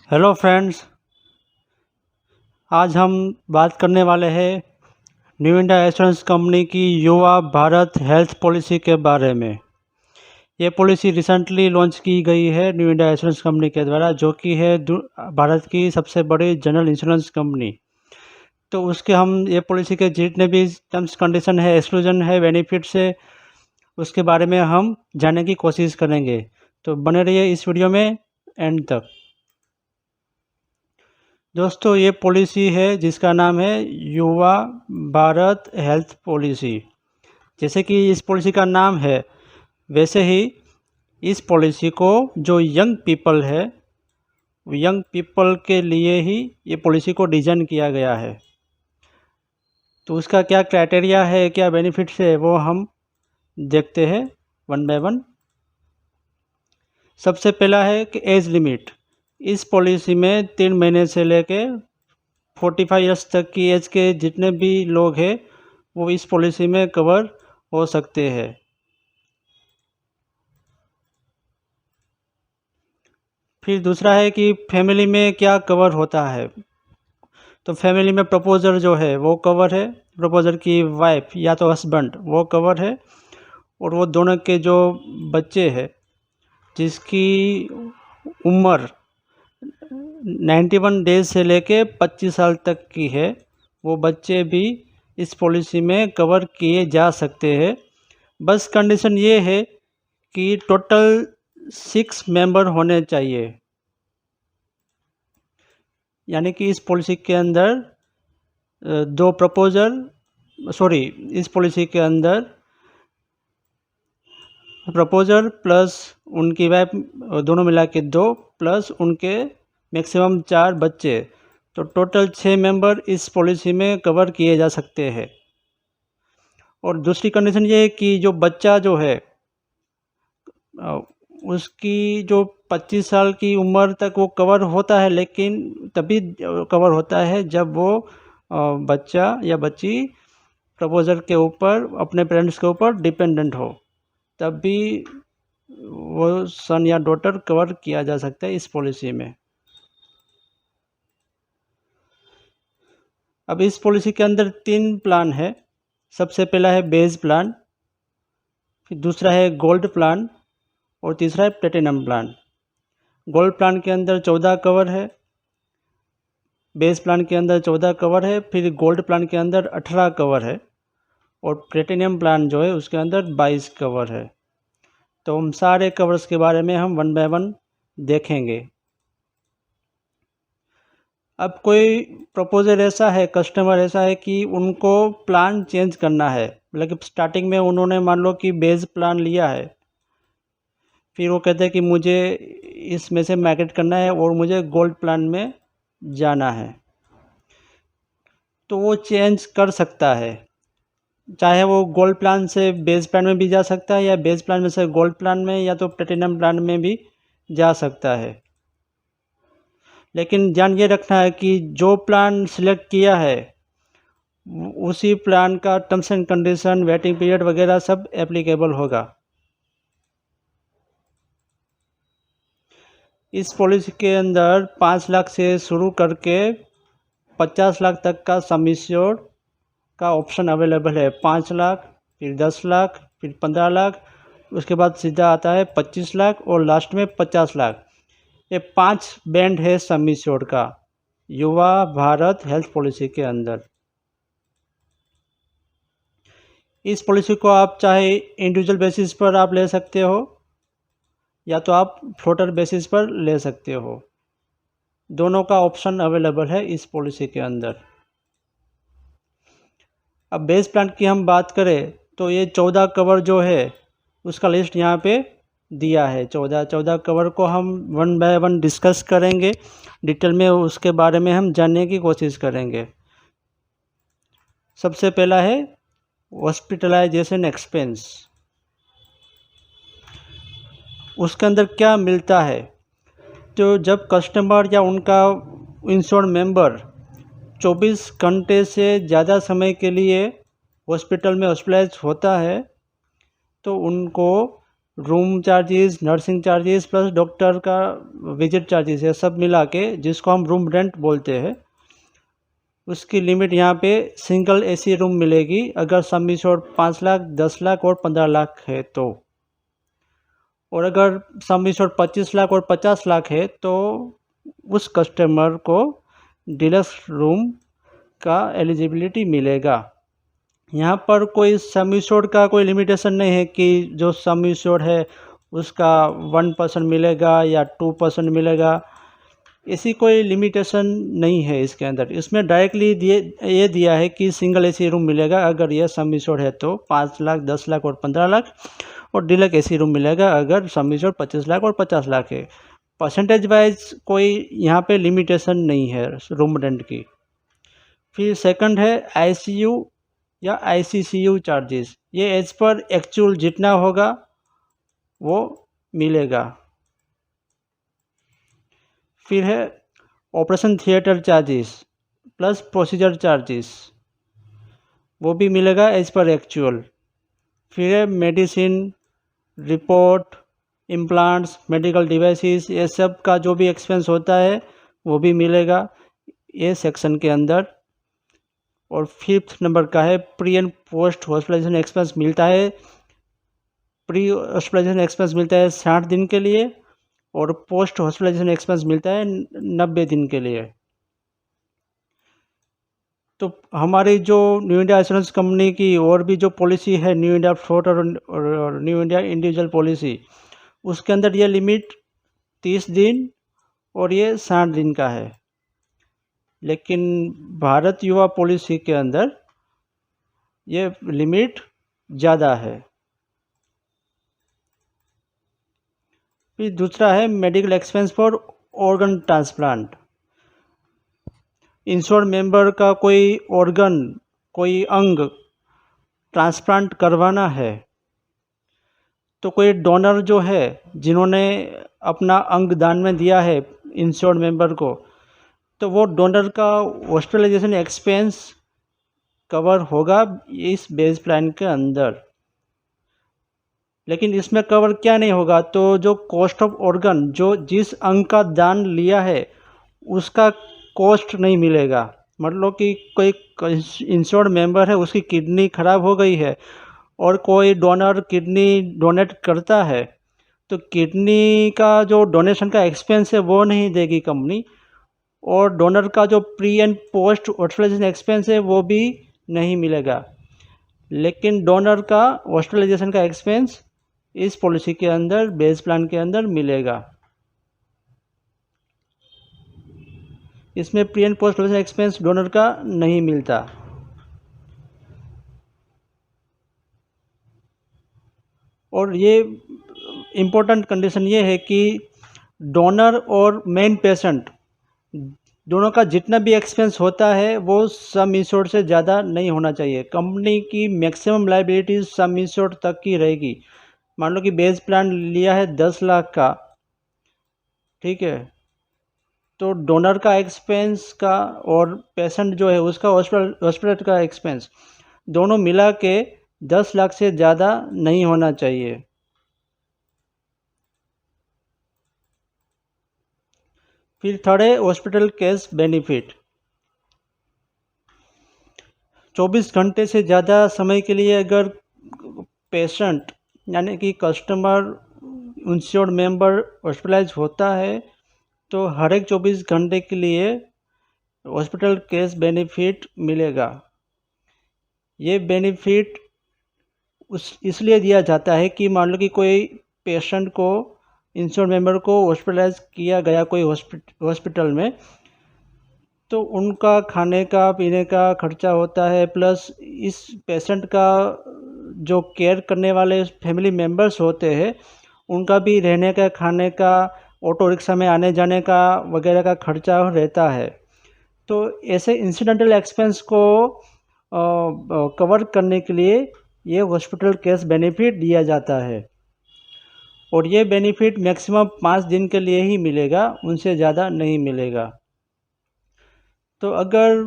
Hello friends, आज हम बात करने वाले हैं न्यू इंडिया एश्योरेंस कंपनी की युवा भारत हेल्थ पॉलिसी के बारे में। ये पॉलिसी रिसेंटली लॉन्च की गई है न्यू इंडिया एश्योरेंस कंपनी के द्वारा, जो कि है भारत की सबसे बड़ी जनरल इंश्योरेंस कंपनी। तो उसके हम ये पॉलिसी के जितने भी टर्म्स कंडीशन है, एक्सक्लूजन है, बेनिफिट्स है, उसके बारे में हम जानने की कोशिश करेंगे। तो बने रहिए इस वीडियो में एंड तक। दोस्तों, ये पॉलिसी है जिसका नाम है युवा भारत हेल्थ पॉलिसी। जैसे कि इस पॉलिसी का नाम है, वैसे ही इस पॉलिसी को जो यंग पीपल है, यंग पीपल के लिए ही ये पॉलिसी को डिज़ाइन किया गया है। तो उसका क्या क्राइटेरिया है, क्या बेनिफिट्स है, वो हम देखते हैं वन बाय वन। सबसे पहला है कि एज लिमिट। इस पॉलिसी में 3 महीने से लेके 45 ईयर्स तक की एज के जितने भी लोग हैं वो इस पॉलिसी में कवर हो सकते हैं। फिर दूसरा है कि फैमिली में क्या कवर होता है। तो फैमिली में प्रपोजर जो है वो कवर है, प्रपोजर की वाइफ या तो हस्बैंड वो कवर है, और वो दोनों के जो बच्चे हैं जिसकी उम्र 91 डेज से लेके 25 साल तक की है, वो बच्चे भी इस पॉलिसी में कवर किए जा सकते हैं। बस कंडीशन ये है कि टोटल 6 मेंबर होने चाहिए। यानी कि इस पॉलिसी के अंदर दो प्रपोजल सॉरी इस पॉलिसी के अंदर प्रपोजर प्लस उनकी वाइफ दोनों मिला के 2 प्लस उनके मैक्सिमम 4 बच्चे, तो टोटल 6 मेंबर इस पॉलिसी में कवर किए जा सकते हैं। और दूसरी कंडीशन ये है कि जो बच्चा जो है उसकी जो 25 साल की उम्र तक वो कवर होता है, लेकिन तभी कवर होता है जब वो बच्चा या बच्ची प्रपोजर के ऊपर अपने पेरेंट्स के ऊपर डिपेंडेंट हो, तब भी वो सन या डॉटर कवर किया जा सकता है इस पॉलिसी में। अब इस पॉलिसी के अंदर 3 प्लान है। सबसे पहला है बेस प्लान, फिर दूसरा है गोल्ड प्लान, और तीसरा है प्लेटिनम प्लान। गोल्ड प्लान के अंदर 14 कवर है, बेस प्लान के अंदर 14 कवर है, फिर गोल्ड प्लान के अंदर 18 कवर है, और प्लेटिनम प्लान जो है उसके अंदर 22 कवर है। तो हम सारे कवर्स के बारे में हम वन बाय वन देखेंगे। अब कोई प्रपोजर ऐसा है, कस्टमर ऐसा है कि उनको प्लान चेंज करना है, मतलब कि स्टार्टिंग में उन्होंने मान लो कि बेस प्लान लिया है, फिर वो कहते हैं कि मुझे इसमें से माइग्रेट करना है और मुझे गोल्ड प्लान में जाना है, तो वो चेंज कर सकता है। चाहे वो गोल्ड प्लान से बेस प्लान में भी जा सकता है, या बेस प्लान में से गोल्ड प्लान में, या तो प्लेटिनम प्लान में भी जा सकता है। लेकिन ध्यान ये रखना है कि जो प्लान सिलेक्ट किया है उसी प्लान का terms and condition, waiting period वगैरह सब एप्लीकेबल होगा। इस पॉलिसी के अंदर 5 लाख से शुरू करके 50 लाख तक का सम इंश्योर्ड का ऑप्शन अवेलेबल है। 5 लाख, फिर 10 लाख, फिर 15 लाख, उसके बाद सीधा आता है 25 लाख और लास्ट में 50 लाख। ये 5 बैंड है सम इंश्योर्ड का युवा भारत हेल्थ पॉलिसी के अंदर। इस पॉलिसी को आप चाहे इंडिविजुअल बेसिस पर आप ले सकते हो, या तो आप फ्लोटर बेसिस पर ले सकते हो। दोनों का ऑप्शन अवेलेबल है इस पॉलिसी के अंदर। अब बेस प्लान की हम बात करें तो ये 14 कवर जो है उसका लिस्ट यहाँ पे दिया है। 14 कवर को हम वन बाय वन डिस्कस करेंगे डिटेल में, उसके बारे में हम जानने की कोशिश करेंगे। सबसे पहला है हॉस्पिटलाइजेशन एक्सपेंस। उसके अंदर क्या मिलता है, तो जब कस्टमर या उनका इंश्योर्ड मेंबर 24 घंटे से ज़्यादा समय के लिए हॉस्पिटल में हॉस्पिटलाइज होता है, तो उनको room charges, nursing charges plus doctor का विजिट चार्जेस, ये सब मिला के जिसको हम रूम रेंट बोलते हैं, उसकी लिमिट यहाँ पे सिंगल एसी रूम मिलेगी अगर सम एश्योर्ड 5 लाख, 10 लाख और 15 लाख है तो। और अगर सम एश्योर्ड 25 लाख और 50 लाख है तो उस कस्टमर को डीलक्स रूम का एलिजिबिलिटी मिलेगा। यहाँ पर कोई सम एश्योर्ड का कोई लिमिटेशन नहीं है कि जो सम एश्योर्ड है उसका 1% मिलेगा या 2% मिलेगा, ऐसी कोई लिमिटेशन नहीं है इसके अंदर। इसमें डायरेक्टली ये दिया है कि सिंगल एसी रूम मिलेगा अगर यह सम एश्योर्ड है तो 5 लाख, 10 लाख और 15 लाख, और डीलक्स एसी रूम मिलेगा अगर सम एश्योर्ड 25 लाख और 50 लाख है। परसेंटेज वाइज कोई यहाँ पे लिमिटेशन नहीं है रूम रेंट की। फिर सेकंड है आईसीयू या आईसीसीयू चार्जेस, ये एज पर एक्चुअल जितना होगा वो मिलेगा। फिर है operation theatre charges plus procedure charges, वो भी मिलेगा एज पर एक्चुअल। फिर है medicine, report, implants, medical devices, ये सब का जो भी एक्सपेंस होता है वो भी मिलेगा ये सेक्शन के अंदर। और फिफ्थ नंबर का है pre and post hospitalization expense मिलता है। प्री हॉस्पिटलाइजेशन एक्सपेंस मिलता है 60 दिन के लिए और पोस्ट हॉस्पिटलाइजेशन एक्सपेंस मिलता है 90 दिन के लिए। तो हमारी जो न्यू इंडिया एश्योरेंस कंपनी की और भी जो पॉलिसी है, न्यू इंडिया फ्लोटर और न्यू इंडिया इंडिविजुअल पॉलिसी, उसके अंदर ये लिमिट 30 दिन और ये 60 दिन का है। लेकिन भारत युवा पॉलिसी के अंदर ये लिमिट ज़्यादा है। फिर दूसरा है medical expense for organ transplant. Insured member का कोई ऑर्गन, कोई अंग ट्रांसप्लांट करवाना है तो कोई डोनर जो है जिन्होंने अपना अंग दान में दिया है इंश्योर्ड मेंबर को, तो वो डोनर का हॉस्पिटलाइजेशन एक्सपेंस कवर होगा इस बेस प्लान के अंदर। लेकिन इसमें कवर क्या नहीं होगा, तो जो कॉस्ट ऑफ ऑर्गन, जो जिस अंग का दान लिया है उसका कॉस्ट नहीं मिलेगा। मतलब कि कोई इंश्योर्ड मेंबर है, उसकी किडनी खराब हो गई है और कोई डोनर किडनी डोनेट करता है तो किडनी का जो डोनेशन का एक्सपेंस है वो नहीं देगी कंपनी, और डोनर का जो pre and post hospitalization expense है वो भी नहीं मिलेगा। लेकिन डोनर का हॉस्पिटलाइजेशन का एक्सपेंस इस पॉलिसी के अंदर, बेस प्लान के अंदर मिलेगा। इसमें pre and post hospitalization expense donor का नहीं मिलता। और ये इम्पोर्टेंट कंडीशन ये है कि डोनर और मेन पेशेंट दोनों का जितना भी एक्सपेंस होता है वो सम इंश्योर्ड से ज़्यादा नहीं होना चाहिए। कंपनी की मैक्सिमम लायबिलिटी सम इंश्योर्ड तक की रहेगी। मान लो कि बेस प्लान लिया है 10 लाख का, ठीक है, तो डोनर का एक्सपेंस का और पेशेंट जो है उसका हॉस्पिटल का एक्सपेंस दोनों मिला के 10 लाख से ज़्यादा नहीं होना चाहिए। फिर थर्ड है हॉस्पिटल कैश बेनिफिट। 24 घंटे से ज़्यादा समय के लिए अगर पेशेंट यानी कि कस्टमर इंश्योर्ड मेंबर हॉस्पिटलाइज होता है तो हर एक 24 घंटे के लिए हॉस्पिटल कैश बेनिफिट मिलेगा। ये बेनिफिट इसलिए दिया जाता है कि मान लो कि कोई पेशेंट को, इंश्योर्ड मेंबर को हॉस्पिटलाइज किया गया कोई हॉस्पिटल में, तो उनका खाने का पीने का खर्चा होता है, प्लस इस पेशेंट का जो केयर करने वाले फैमिली मेम्बर्स होते हैं उनका भी रहने का, खाने का, ऑटो रिक्शा में आने जाने का वगैरह का खर्चा रहता है। तो ऐसे इंसिडेंटल एक्सपेंस को कवर करने के लिए ये हॉस्पिटल कैश बेनिफिट दिया जाता है। और ये बेनिफिट मैक्सिमम 5 दिन के लिए ही मिलेगा, उनसे ज़्यादा नहीं मिलेगा। तो अगर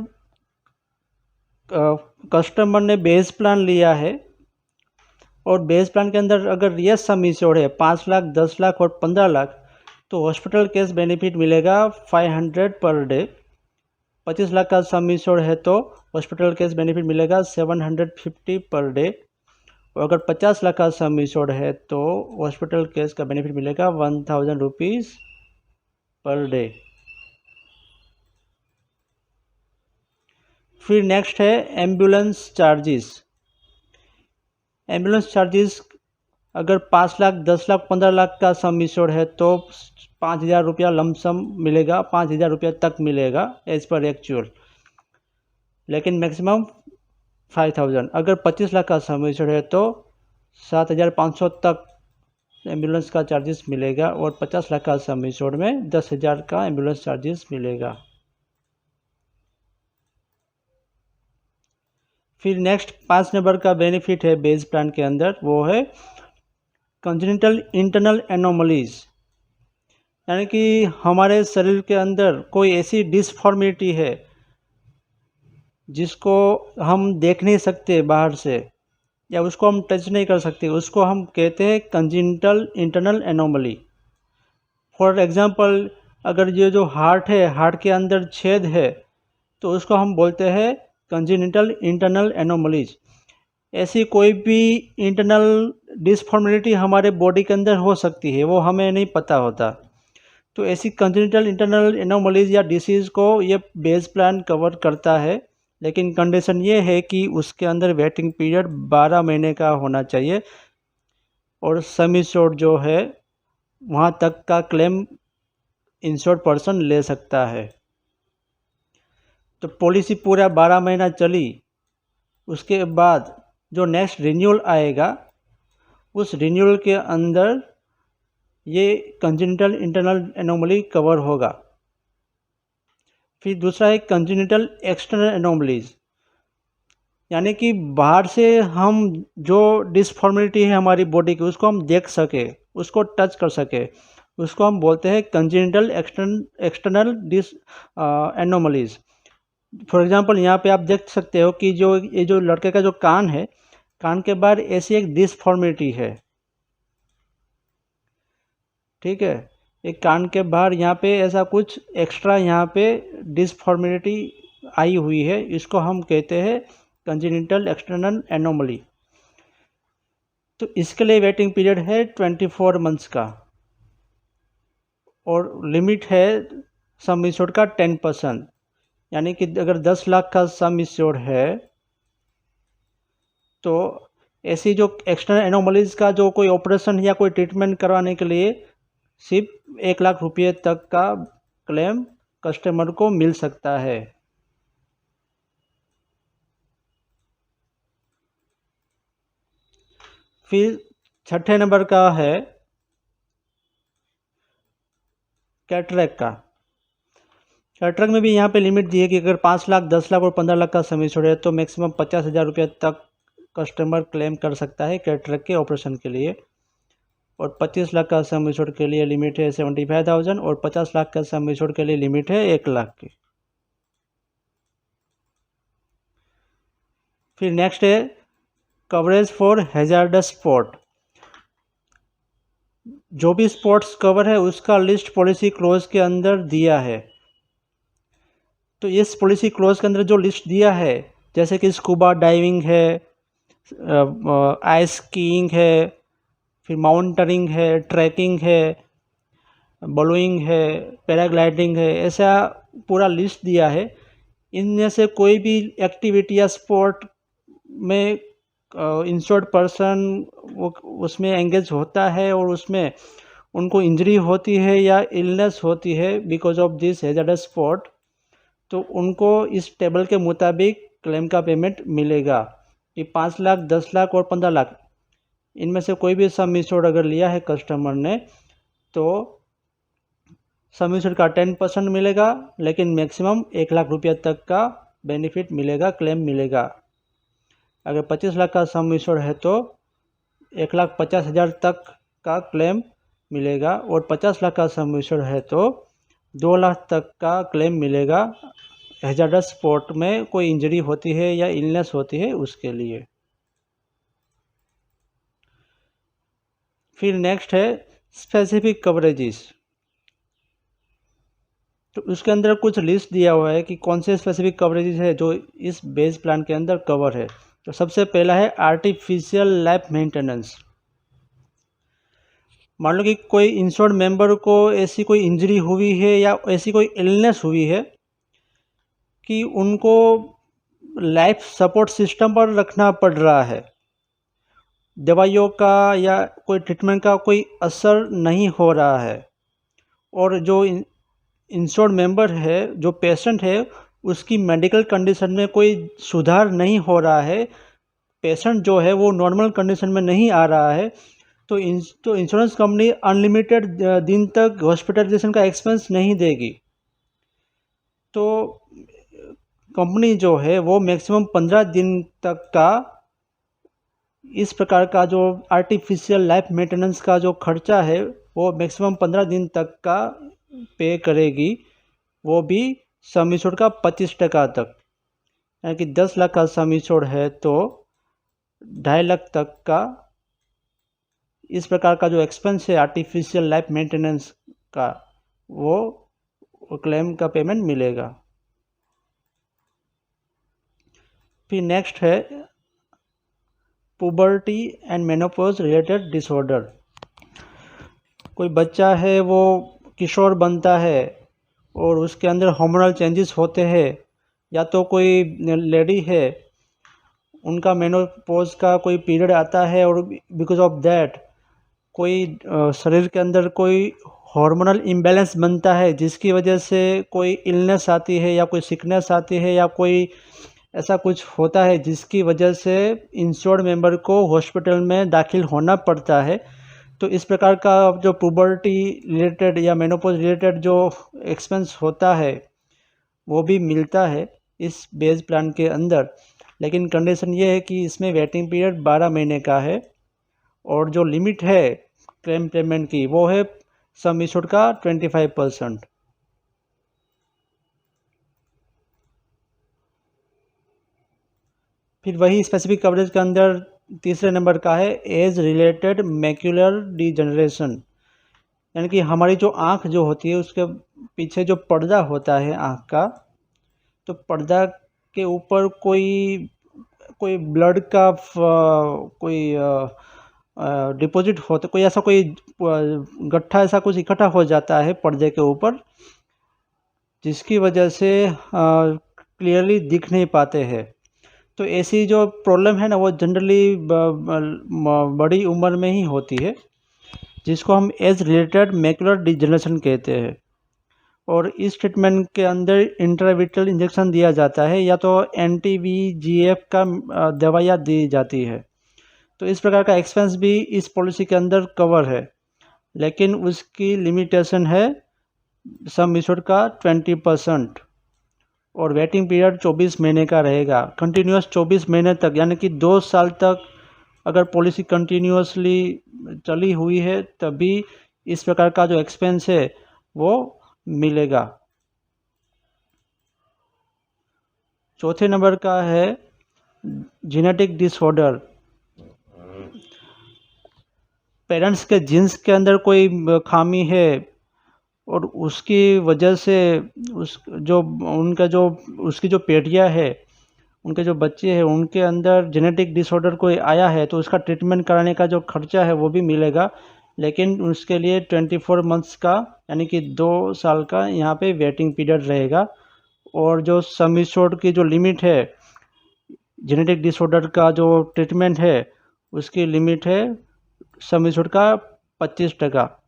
कस्टमर ने बेस प्लान लिया है और बेस प्लान के अंदर अगर ये सम इंश्योर्ड है 5 लाख, 10 लाख और 15 लाख, तो हॉस्पिटल केस बेनिफिट मिलेगा 500 पर डे। 25 लाख का सम इंश्योर्ड है तो हॉस्पिटल केस बेनिफिट मिलेगा 750 पर डे। और अगर 50 लाख का सम इंश्योर्ड है तो हॉस्पिटल केस का बेनिफिट मिलेगा 1000 रुपीज़ पर डे। फिर नेक्स्ट है एम्बुलेंस चार्जेस। एम्बुलेंस चार्जेस अगर 5 लाख, 10 लाख, 15 लाख का सम इंश्योर्ड है तो 5000 रुपया लमसम मिलेगा, 5000 रुपया तक मिलेगा एज पर एक्चुअल, लेकिन मैक्सिमम 5000। अगर 25 लाख का सम इंश्योर्ड है तो 7500 तक एम्बुलेंस का चार्जेस मिलेगा, और 50 लाख का सम इंश्योर्ड में 10,000 का एम्बुलेंस चार्जेस मिलेगा। फिर नेक्स्ट 5 नंबर का बेनिफिट है बेस प्लान के अंदर, वो है कंजेनिटल इंटरनल एनोमलीज, यानी कि हमारे शरीर के अंदर कोई ऐसी डिसफॉर्मिटी है जिसको हम देख नहीं सकते बाहर से, या उसको हम टच नहीं कर सकते, उसको हम कहते हैं congenital internal anomaly. For example, अगर ये जो हार्ट है, हार्ट के अंदर छेद है, तो उसको हम बोलते हैं कंजेनिटल इंटरनल एनोमलीज। ऐसी कोई भी इंटरनल डिसफॉर्मिलिटी हमारे बॉडी के अंदर हो सकती है, वो हमें नहीं पता होता। तो ऐसी कंजेनिटल इंटरनल एनोमलीज या डिसीज़ को ये बेस प्लान कवर करता है, लेकिन कंडीशन ये है कि उसके अंदर वेटिंग पीरियड 12 महीने का होना चाहिए, और सम इंश्योर्ड जो है वहाँ तक का क्लेम इंश्योर्ड पर्सन ले सकता है। तो पॉलिसी पूरा 12 महीना चली, उसके बाद जो नेक्स्ट रिन्यूअल आएगा, उस रिन्यूअल के अंदर ये कंजेनिटल इंटरनल एनोमली कवर होगा। फिर दूसरा है कंजेनिटल एक्सटर्नल एनोमलीज, यानी कि बाहर से हम जो डिसफॉर्मिलिटी है हमारी बॉडी की, उसको हम देख सके, उसको टच कर सके, उसको हम बोलते हैं congenital external anomalies. For example, यहाँ पे आप देख सकते हो कि ये जो लड़के का जो कान है, कान के बाहर ऐसी एक डिसफॉर्मिलिटी है, ठीक है, एक कान के बाहर यहाँ पे ऐसा कुछ एक्स्ट्रा यहाँ पे डिसफॉर्मिलिटी आई हुई है, इसको हम कहते हैं कंजेनिटल एक्सटर्नल एनोमली। तो इसके लिए वेटिंग पीरियड है 24 मंथ्स का, और लिमिट है सम इंश्योर्ड का 10%, यानी कि अगर 10 लाख का सम इंश्योर्ड है तो ऐसी जो एक्सटर्नल एनोमलीज का जो कोई ऑपरेशन या कोई ट्रीटमेंट करवाने के लिए सिर्फ 1 लाख रुपये तक का क्लेम कस्टमर को मिल सकता है। फिर छठे नंबर का है कैटरेक्ट का। कैटरेक्ट में भी यहाँ पे लिमिट दी है कि अगर 5 लाख, 10 लाख और 15 लाख का सम इंश्योर्ड है तो मैक्सिमम 50,000 रुपये तक कस्टमर क्लेम कर सकता है कैटरेक्ट के ऑपरेशन के लिए, और 25 लाख का सम इंश्योर्ड के लिए लिमिट है 75,000, और 50 लाख का सम इंश्योर्ड के लिए लिमिट है 1 लाख की। फिर नेक्स्ट है कवरेज फॉर हैजार्डस स्पॉट। जो भी स्पॉट्स कवर है उसका लिस्ट पॉलिसी क्लोज के अंदर दिया है। तो इस पॉलिसी क्लोज के अंदर जो लिस्ट दिया है, जैसे कि स्कूबा डाइविंग है, आइस स्कीइंग है, फिर माउंटेनिंग है, ट्रैकिंग है, बलूइंग है, पैराग्लाइडिंग है, ऐसा पूरा लिस्ट दिया है। इनमें से कोई भी एक्टिविटी या स्पोर्ट में इंश्योर्ड पर्सन वो उसमें एंगेज होता है और उसमें उनको इंजरी होती है या इलनेस होती है because of this hazards sport, तो उनको इस टेबल के मुताबिक क्लेम का पेमेंट मिलेगा कि 5 लाख, 10 लाख और 15 लाख, इनमें से कोई भी सम इंश्योर्ड अगर लिया है कस्टमर ने तो सम इंश्योर्ड का 10% मिलेगा, लेकिन मैक्सिमम 1 लाख रुपया तक का बेनिफिट मिलेगा, क्लेम मिलेगा। अगर 25 लाख का सम इंश्योर्ड है तो 1,50,000 तक का क्लेम मिलेगा, और 50 लाख का सम इंश्योर्ड है तो 2 लाख तक का क्लेम मिलेगा हैजार्डस स्पोर्ट में कोई इंजरी होती है या इलनेस होती है उसके लिए। फिर नेक्स्ट है स्पेसिफिक कवरेजेस। तो उसके अंदर कुछ लिस्ट दिया हुआ है कि कौन से स्पेसिफिक कवरेजेस है जो इस बेस प्लान के अंदर कवर है। तो सबसे पहला है आर्टिफिशियल लाइफ मेंटेनेंस। मान लो कि कोई इंश्योर्ड मेंबर को ऐसी कोई इंजरी हुई है या ऐसी कोई इलनेस हुई है कि उनको लाइफ सपोर्ट सिस्टम पर रखना पड़ रहा है, दवाइयों का या कोई ट्रीटमेंट का कोई असर नहीं हो रहा है, और जो इंश्योर्ड मेंबर है, जो पेशेंट है, उसकी मेडिकल कंडीशन में कोई सुधार नहीं हो रहा है, पेशेंट जो है वो नॉर्मल कंडीशन में नहीं आ रहा है, तो इंश्योरेंस कंपनी अनलिमिटेड दिन तक हॉस्पिटलाइजेशन का एक्सपेंस नहीं देगी। तो कंपनी जो है वो मैक्सिमम 15 दिन तक का इस प्रकार का जो आर्टिफिशियल लाइफ मेंटेनेंस का जो खर्चा है वो मैक्सिमम 15 दिन तक का पे करेगी, वो भी सम इंश्योर्ड का 25% तक। यानी कि 10 लाख का सम इंश्योर्ड है तो 2.5 लाख तक का इस प्रकार का जो एक्सपेंस है आर्टिफिशियल लाइफ मेंटेनेंस का, वो क्लेम का पेमेंट मिलेगा। फिर नेक्स्ट है puberty and menopause related disorder. कोई बच्चा है वो किशोर बनता है और उसके अंदर हार्मोनल चेंजेस होते हैं, या तो कोई लेडी है उनका मेनोपॉज का कोई पीरियड आता है और बिकॉज ऑफ दैट कोई शरीर के अंदर कोई हार्मोनल इम्बैलेंस बनता है, जिसकी वजह से कोई इलनेस आती है या कोई सिकनेस आती है या कोई ऐसा कुछ होता है जिसकी वजह से इंश्योर्ड मेंबर को हॉस्पिटल में दाखिल होना पड़ता है। तो इस प्रकार का जो पुबर्टी रिलेटेड या मेनोपॉज रिलेटेड जो एक्सपेंस होता है वो भी मिलता है इस बेस प्लान के अंदर, लेकिन कंडीशन ये है कि इसमें वेटिंग पीरियड 12 महीने का है और जो लिमिट है क्लेम पेमेंट की वो है सम इंश्योर्ड का 25%। फिर वही स्पेसिफिक कवरेज के अंदर तीसरे नंबर का है एज रिलेटेड मैक्यूलर डिजनरेशन। यानी कि हमारी जो आँख जो होती है उसके पीछे जो पर्दा होता है आँख का, तो पर्दा के ऊपर कोई ब्लड का कोई डिपॉजिट होता, कोई ऐसा कोई गट्ठा ऐसा कुछ इकट्ठा हो जाता है पर्दे के ऊपर, जिसकी वजह से क्लियरली दिख नहीं पाते हैं। तो ऐसी जो प्रॉब्लम है ना वो जनरली बड़ी उम्र में ही होती है, जिसको हम एज रिलेटेड मैकुलर डिजनरेशन कहते हैं। और इस ट्रीटमेंट के अंदर इंट्राविट्रल इंजेक्शन दिया जाता है या तो एंटी-VEGF का दवाइयाँ दी जाती है। तो इस प्रकार का एक्सपेंस भी इस पॉलिसी के अंदर कवर है, लेकिन उसकी लिमिटेशन है सम इंश्योर्ड का 20% और वेटिंग पीरियड 24 महीने का रहेगा, कंटिन्यूस 24 महीने तक, यानी कि 2 साल तक अगर पॉलिसी कंटिन्यूसली चली हुई है तभी इस प्रकार का जो एक्सपेंस है वो मिलेगा। चौथे नंबर का है जेनेटिक डिसऑर्डर। पेरेंट्स के जीन्स के अंदर कोई खामी है और उसकी वजह से उसकी जो पेटियाँ है, उनके जो बच्चे हैं उनके अंदर जेनेटिक डिसऑर्डर कोई आया है तो उसका ट्रीटमेंट कराने का जो खर्चा है वो भी मिलेगा, लेकिन उसके लिए 24 मंथ्स का यानी कि 2 साल का यहाँ पे वेटिंग पीरियड रहेगा। और जो सम इंश्योर्ड की जो लिमिट है जेनेटिक डिसऑर्डर का जो ट्रीटमेंट है उसकी लिमिट है सम इंश्योर्ड का 25%।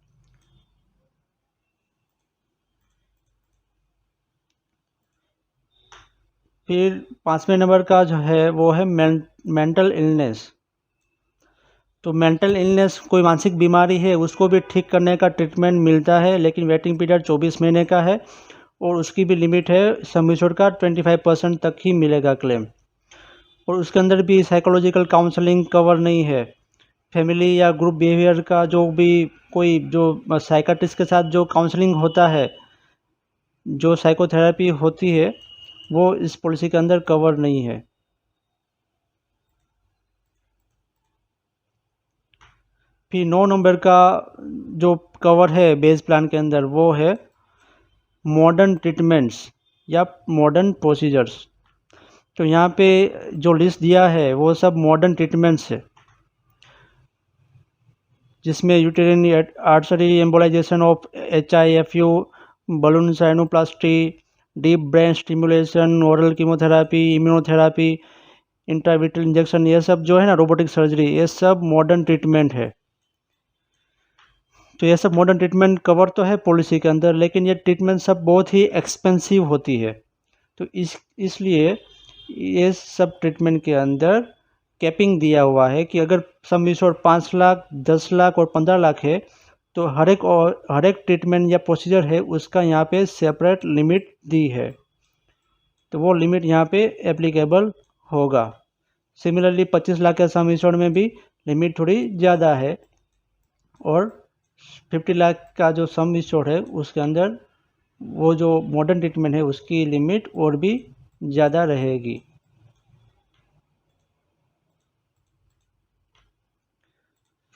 फिर 5वें नंबर का जो है वो है मेंटल इलनेस। तो मेंटल इलनेस कोई मानसिक बीमारी है उसको भी ठीक करने का ट्रीटमेंट मिलता है, लेकिन वेटिंग पीरियड 24 महीने का है और उसकी भी लिमिट है सम इंश्योर्ड का 25% तक ही मिलेगा क्लेम। और उसके अंदर भी साइकोलॉजिकल काउंसलिंग कवर नहीं है। फैमिली या ग्रुप बिहेवियर का जो भी कोई जो साइकाट्रिस्ट के साथ जो काउंसलिंग होता है, जो साइकोथेरेपी होती है, वो इस पॉलिसी के अंदर कवर नहीं है। फिर 9 नंबर का जो कवर है बेस प्लान के अंदर वो है मॉडर्न ट्रीटमेंट्स या मॉडर्न प्रोसीजर्स। तो यहाँ पे जो लिस्ट दिया है वो सब मॉडर्न ट्रीटमेंट्स है, जिसमें uterine artery embolization of HIFU, balloon sinuplasty, deep brain stimulation, oral chemotherapy, immunotherapy, intravitreal injection, ये सब जो है ना रोबोटिक सर्जरी, ये सब मॉडर्न ट्रीटमेंट है। तो ये सब मॉडर्न ट्रीटमेंट कवर तो है पॉलिसी के अंदर, लेकिन ये ट्रीटमेंट सब बहुत ही एक्सपेंसिव होती है। तो इसलिए ये सब ट्रीटमेंट के अंदर कैपिंग दिया हुआ है कि अगर सम इंश्योर्ड 5 लाख, 10 लाख और 15 लाख है तो हर एक ट्रीटमेंट या प्रोसीजर है उसका यहाँ पे सेपरेट लिमिट दी है, तो वो लिमिट यहाँ पे एप्लीकेबल होगा। सिमिलरली 25 लाख के सम इंश्योर्ड में भी लिमिट थोड़ी ज़्यादा है, और 50 लाख का जो सम इंश्योर्ड है उसके अंदर वो जो मॉडर्न ट्रीटमेंट है उसकी लिमिट और भी ज़्यादा रहेगी।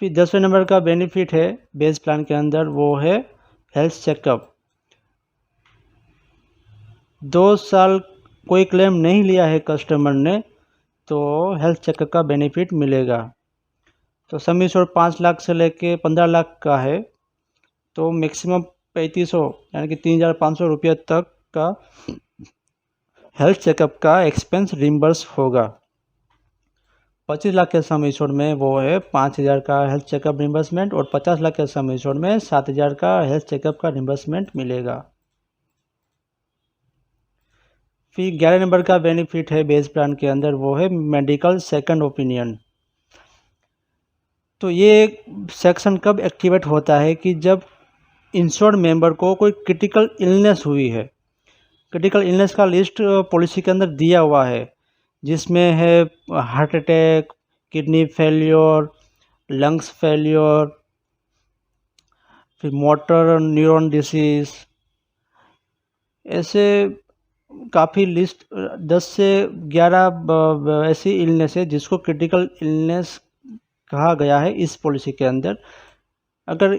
फिर 10वें नंबर का बेनिफिट है बेस प्लान के अंदर, वो है हेल्थ चेकअप। 2 साल कोई क्लेम नहीं लिया है कस्टमर ने तो हेल्थ चेकअप का बेनिफिट मिलेगा। तो सम इंश्योर्ड 5 लाख से लेके 15 लाख का है तो मैक्सिमम 3500 यानी कि 3500 रुपये तक का हेल्थ चेकअप का एक्सपेंस रिम्बर्स होगा। 25 लाख के सम इंश्योर्ड में वो है 5000 का हेल्थ चेकअप रिम्बर्समेंट, और 50 लाख के सम इंश्योर्ड में 7000 का हेल्थ चेकअप का रिम्बर्समेंट मिलेगा। फिर 11 नंबर का बेनिफिट है बेस प्लान के अंदर, वो है मेडिकल सेकंड ओपिनियन। तो ये सेक्शन कब एक्टिवेट होता है कि जब इंश्योर्ड मेंबर को कोई क्रिटिकल इलनेस हुई है। क्रिटिकल इलनेस का लिस्ट पॉलिसी के अंदर दिया हुआ है, जिसमें है heart attack, kidney failure, lungs failure, फिर मोटर न्यूरॉन डिसीज, ऐसे काफ़ी लिस्ट 10 से 11 ऐसी इलनेस है जिसको क्रिटिकल इलनेस कहा गया है इस पॉलिसी के अंदर। अगर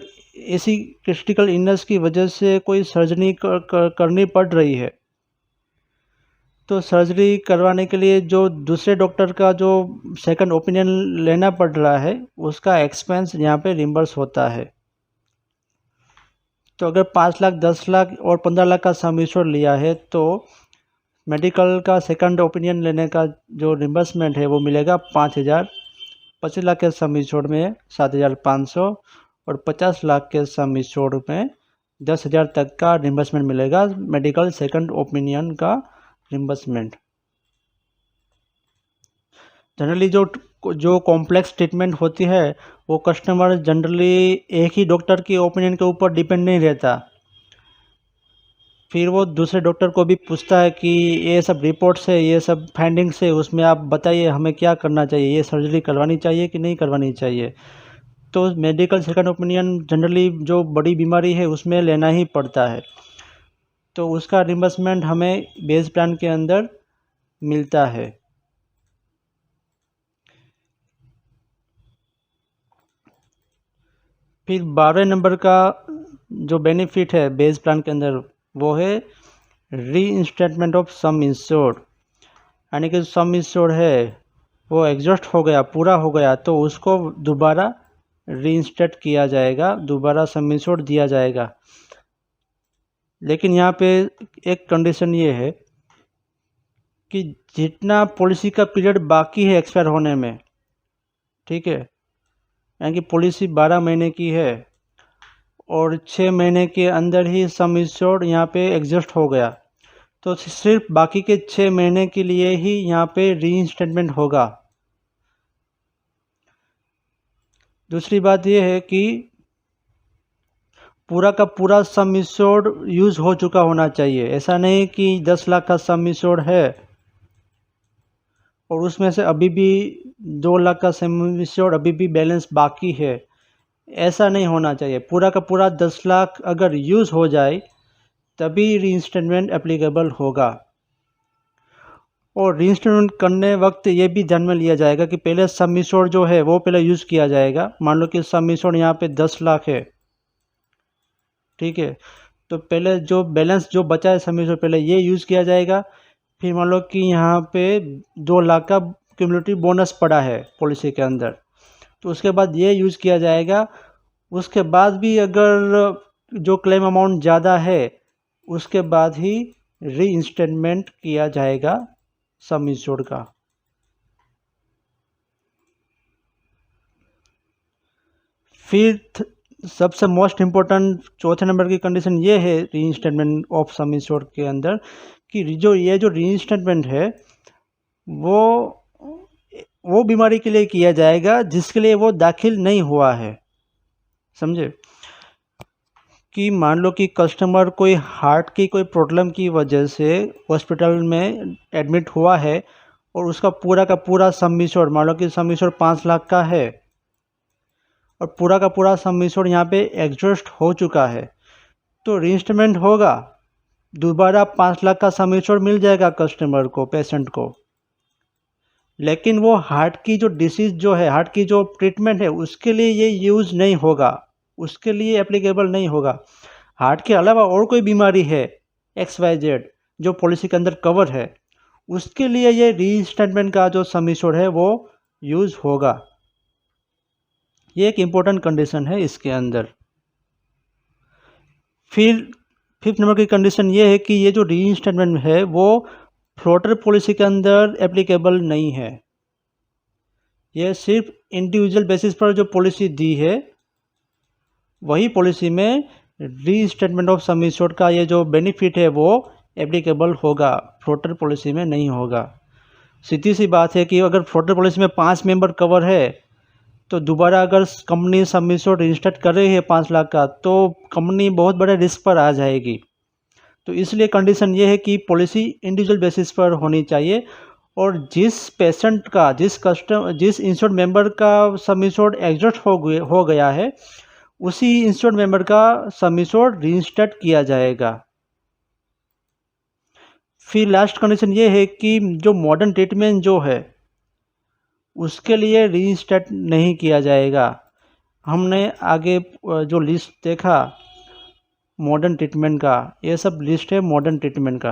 ऐसी क्रिटिकल इलनेस की वजह से कोई सर्जरी करनी पड़ रही है तो सर्जरी करवाने के लिए जो दूसरे डॉक्टर का जो सेकंड ओपिनियन लेना पड़ रहा है उसका एक्सपेंस यहाँ पे रिम्बर्स होता है। तो अगर 5 लाख, 10 लाख और 15 लाख का सम इंश्योर्ड लिया है तो मेडिकल का सेकंड ओपिनियन लेने का जो रिम्बर्समेंट है वो मिलेगा 5000। 25 लाख के सम इंश्योर्ड में 7500 और 50 लाख के सम इंश्योर्ड में 10,000 तक का रिम्बर्समेंट मिलेगा, मेडिकल सेकंड ओपिनियन का रिम्बर्समेंट। जनरली जो कॉम्प्लेक्स ट्रीटमेंट होती है वो कस्टमर जनरली एक ही डॉक्टर की ओपिनियन के ऊपर डिपेंड नहीं रहता, फिर वो दूसरे डॉक्टर को भी पूछता है कि ये सब रिपोर्ट्स है, ये सब फाइंडिंग्स है, उसमें आप बताइए हमें क्या करना चाहिए, ये सर्जरी करवानी चाहिए कि नहीं करवानी चाहिए। तो मेडिकल सेकंड ओपिनियन जनरली जो बड़ी बीमारी है उसमें लेना ही पड़ता है, तो उसका रिम्बर्समेंट हमें बेस प्लान के अंदर मिलता है। फिर 12 नंबर का जो बेनिफिट है बेस प्लान के अंदर वो है री इंस्टेटमेंट ऑफ सम इंश्योर्ड, यानी कि सम इंश्योर्ड है वो एग्जॉस्ट हो गया, पूरा हो गया, तो उसको दोबारा री इंस्टेट किया जाएगा, दोबारा सम इंश्योर्ड दिया जाएगा। लेकिन यहाँ पे एक कंडीशन ये है कि जितना पॉलिसी का पीरियड बाकी है एक्सपायर होने में, ठीक है, यानी कि पॉलिसी 12 महीने की है और 6 महीने के अंदर ही सम इंश्योर्ड यहाँ पे एग्जॉस्ट हो गया, तो सिर्फ बाकी के 6 महीने के लिए ही यहाँ पे रीइंस्टेटमेंट होगा। दूसरी बात यह है कि पूरा का पूरा सम इंश्योर्ड यूज़ हो चुका होना चाहिए। ऐसा नहीं कि 10 लाख का सम इंश्योर्ड है और उसमें से अभी भी 2 लाख का सम इंश्योर्ड अभी भी बैलेंस बाकी है, ऐसा नहीं होना चाहिए। पूरा का पूरा 10 लाख अगर यूज़ हो जाए तभी रीइंस्टेटमेंट एप्लीकेबल होगा। और रीइंस्टॉलमेंट करने वक्त ये भी ध्यान में लिया जाएगा कि पहले सम इंश्योर्ड जो है वो पहले यूज़ किया जाएगा। मान लो कि सम इंश्योर्ड यहाँ पे 10 लाख है, ठीक है, तो पहले जो बैलेंस जो बचा है सम इंश्योर्ड पहले ये यूज़ किया जाएगा। फिर मान लो कि यहाँ पे 2 लाख का क्यूमुलेटिव बोनस पड़ा है पॉलिसी के अंदर, तो उसके बाद ये यूज़ किया जाएगा। उसके बाद भी अगर जो क्लेम अमाउंट ज़्यादा है उसके बाद ही रीइंस्टेटमेंट किया जाएगा सम इंश्योर्ड का। फिर सबसे मोस्ट इम्पोर्टेंट चौथे नंबर की कंडीशन ये है रीइंस्टेटमेंट ऑफ सम इंश्योर्ड के अंदर कि जो रीइंस्टेटमेंट है वो बीमारी के लिए किया जाएगा जिसके लिए वो दाखिल नहीं हुआ है। समझे कि मान लो कि कस्टमर कोई हार्ट की कोई प्रॉब्लम की वजह से हॉस्पिटल में एडमिट हुआ है और उसका पूरा का पूरा सम इंश्योर्ड, मान लो कि सम इंश्योर्ड 5 लाख का है और पूरा का पूरा सम इंश्योर्ड यहाँ पे एग्जॉस्ट हो चुका है, तो रीइंस्टेटमेंट होगा, दोबारा 5 लाख का सम इंश्योर्ड मिल जाएगा कस्टमर को, पेशेंट को। लेकिन वो हार्ट की जो डिसीज़ जो है, हार्ट की जो ट्रीटमेंट है उसके लिए ये यूज़ नहीं होगा, उसके लिए एप्लीकेबल नहीं होगा। हार्ट के अलावा और कोई बीमारी है XYZ जो पॉलिसी के अंदर कवर है, उसके लिए ये रीइंस्टेटमेंट का जो सम इंश्योर्ड है वो यूज़ होगा। ये एक इम्पोर्टेंट कंडीशन है इसके अंदर। फिर 5th नंबर की कंडीशन ये है कि ये जो रीइंस्टेटमेंट है वो फ्लोटर पॉलिसी के अंदर एप्लीकेबल नहीं है। ये सिर्फ इंडिविजुअल बेसिस पर जो पॉलिसी दी है वही पॉलिसी में रीइंस्टेटमेंट ऑफ सम इंश्योर्ड का ये जो बेनिफिट है वो एप्लीकेबल होगा, फ्लोटर पॉलिसी में नहीं होगा। सीधी सी बात है कि अगर फ्लोटर पॉलिसी में 5 मेंबर कवर है तो दोबारा अगर कंपनी सम इंश्योर्ड रजिस्टर्ड कर रही है 5 लाख का तो कंपनी बहुत बड़े रिस्क पर आ जाएगी। तो इसलिए कंडीशन ये है कि पॉलिसी इंडिविजुअल बेसिस पर होनी चाहिए और जिस पेशेंट का जिस इंश्योर्ड मेंबर का सम इंश्योर्ड एग्जॉस्ट हो गया है उसी इंश्योर्ड मेंबर का सम इंश्योर्ड रजिस्टर्ड किया जाएगा। फिर लास्ट कंडीशन ये है कि जो मॉडर्न ट्रीटमेंट जो है उसके लिए रीइंस्टेट नहीं किया जाएगा। हमने आगे जो लिस्ट देखा मॉडर्न ट्रीटमेंट का, ये सब लिस्ट है मॉडर्न ट्रीटमेंट का।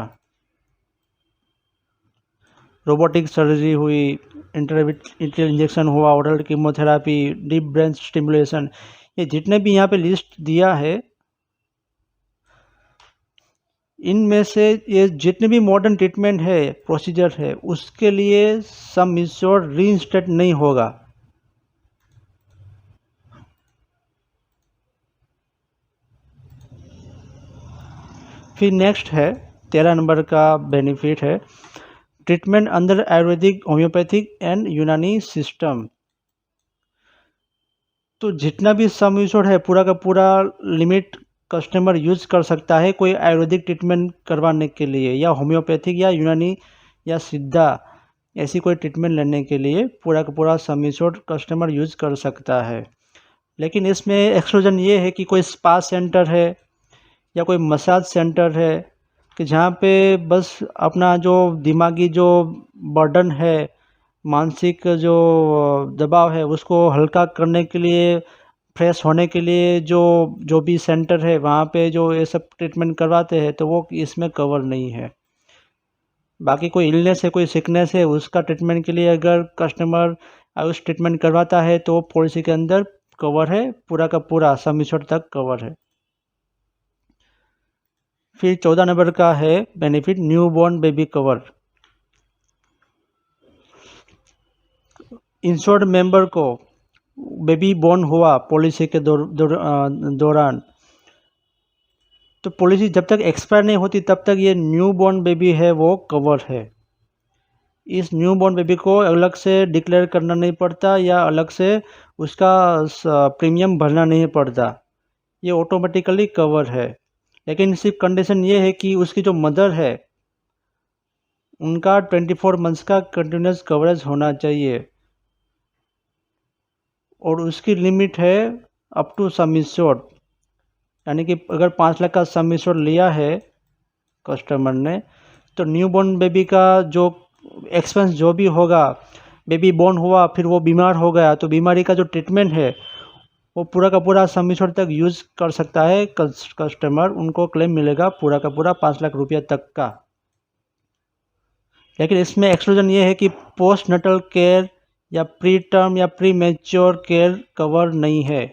रोबोटिक सर्जरी हुई, इंट्राविट्रियल इंजेक्शन हुआ, oral chemotherapy, deep brain stimulation, ये जितने भी यहाँ पे लिस्ट दिया है इनमें से ये जितने भी मॉडर्न ट्रीटमेंट है, प्रोसीजर है, उसके लिए सम इंश्योर्ड रीइंस्टेट नहीं होगा। फिर नेक्स्ट है 13 नंबर का बेनिफिट है treatment under Ayurvedic, homeopathic and यूनानी सिस्टम। तो जितना भी सम इंश्योर्ड है पूरा का पूरा लिमिट कस्टमर यूज कर सकता है कोई आयुर्वेदिक ट्रीटमेंट करवाने के लिए या होम्योपैथिक या यूनानी या सिद्धा ऐसी कोई ट्रीटमेंट लेने के लिए पूरा का पूरा सम इंश्योर्ड कस्टमर यूज कर सकता है। लेकिन इसमें एक्सक्लूजन ये है कि कोई स्पा सेंटर है या कोई मसाज सेंटर है कि जहाँ पे बस अपना जो दिमागी जो बर्डन है, मानसिक जो दबाव है उसको हल्का करने के लिए, फ्रेश होने के लिए जो भी सेंटर है वहाँ पे जो ये सब ट्रीटमेंट करवाते हैं तो वो इसमें कवर नहीं है। बाकी कोई इलनेस है, कोई सिकनेस है, उसका ट्रीटमेंट के लिए अगर कस्टमर उस ट्रीटमेंट करवाता है तो पॉलिसी के अंदर कवर है, पूरा का पूरा सम इंश्योर्ड तक कवर है। फिर 14 नंबर का है benefit new born baby cover. Insured member को बेबी बॉर्न हुआ पॉलिसी के दौरान तो पॉलिसी जब तक एक्सपायर नहीं होती तब तक ये न्यू बॉर्न बेबी है वो कवर है। इस न्यू बॉर्न बेबी को अलग से डिक्लेयर करना नहीं पड़ता या अलग से उसका प्रीमियम भरना नहीं पड़ता, ये ऑटोमेटिकली कवर है। लेकिन सिर्फ कंडीशन ये है कि उसकी जो मदर है उनका 24 मंथ्स का कंटिन्यूस कवरेज होना चाहिए और उसकी लिमिट है अप टू सम इंश्योर्ड, यानी कि अगर 5 लाख का सम इंश्योर्ड लिया है कस्टमर ने तो न्यूबॉर्न बेबी का जो एक्सपेंस जो भी होगा, बेबी बॉर्न हुआ फिर वो बीमार हो गया तो बीमारी का जो ट्रीटमेंट है वो पूरा का पूरा सम एश्योर्ड तक यूज़ कर सकता है कस्टमर, उनको क्लेम मिलेगा पूरा का पूरा 5 लाख रुपया तक का। लेकिन इसमें एक्सक्लूजन ये है कि पोस्ट नटल केयर या प्री टर्म या प्री मैच्योर केयर कवर नहीं है।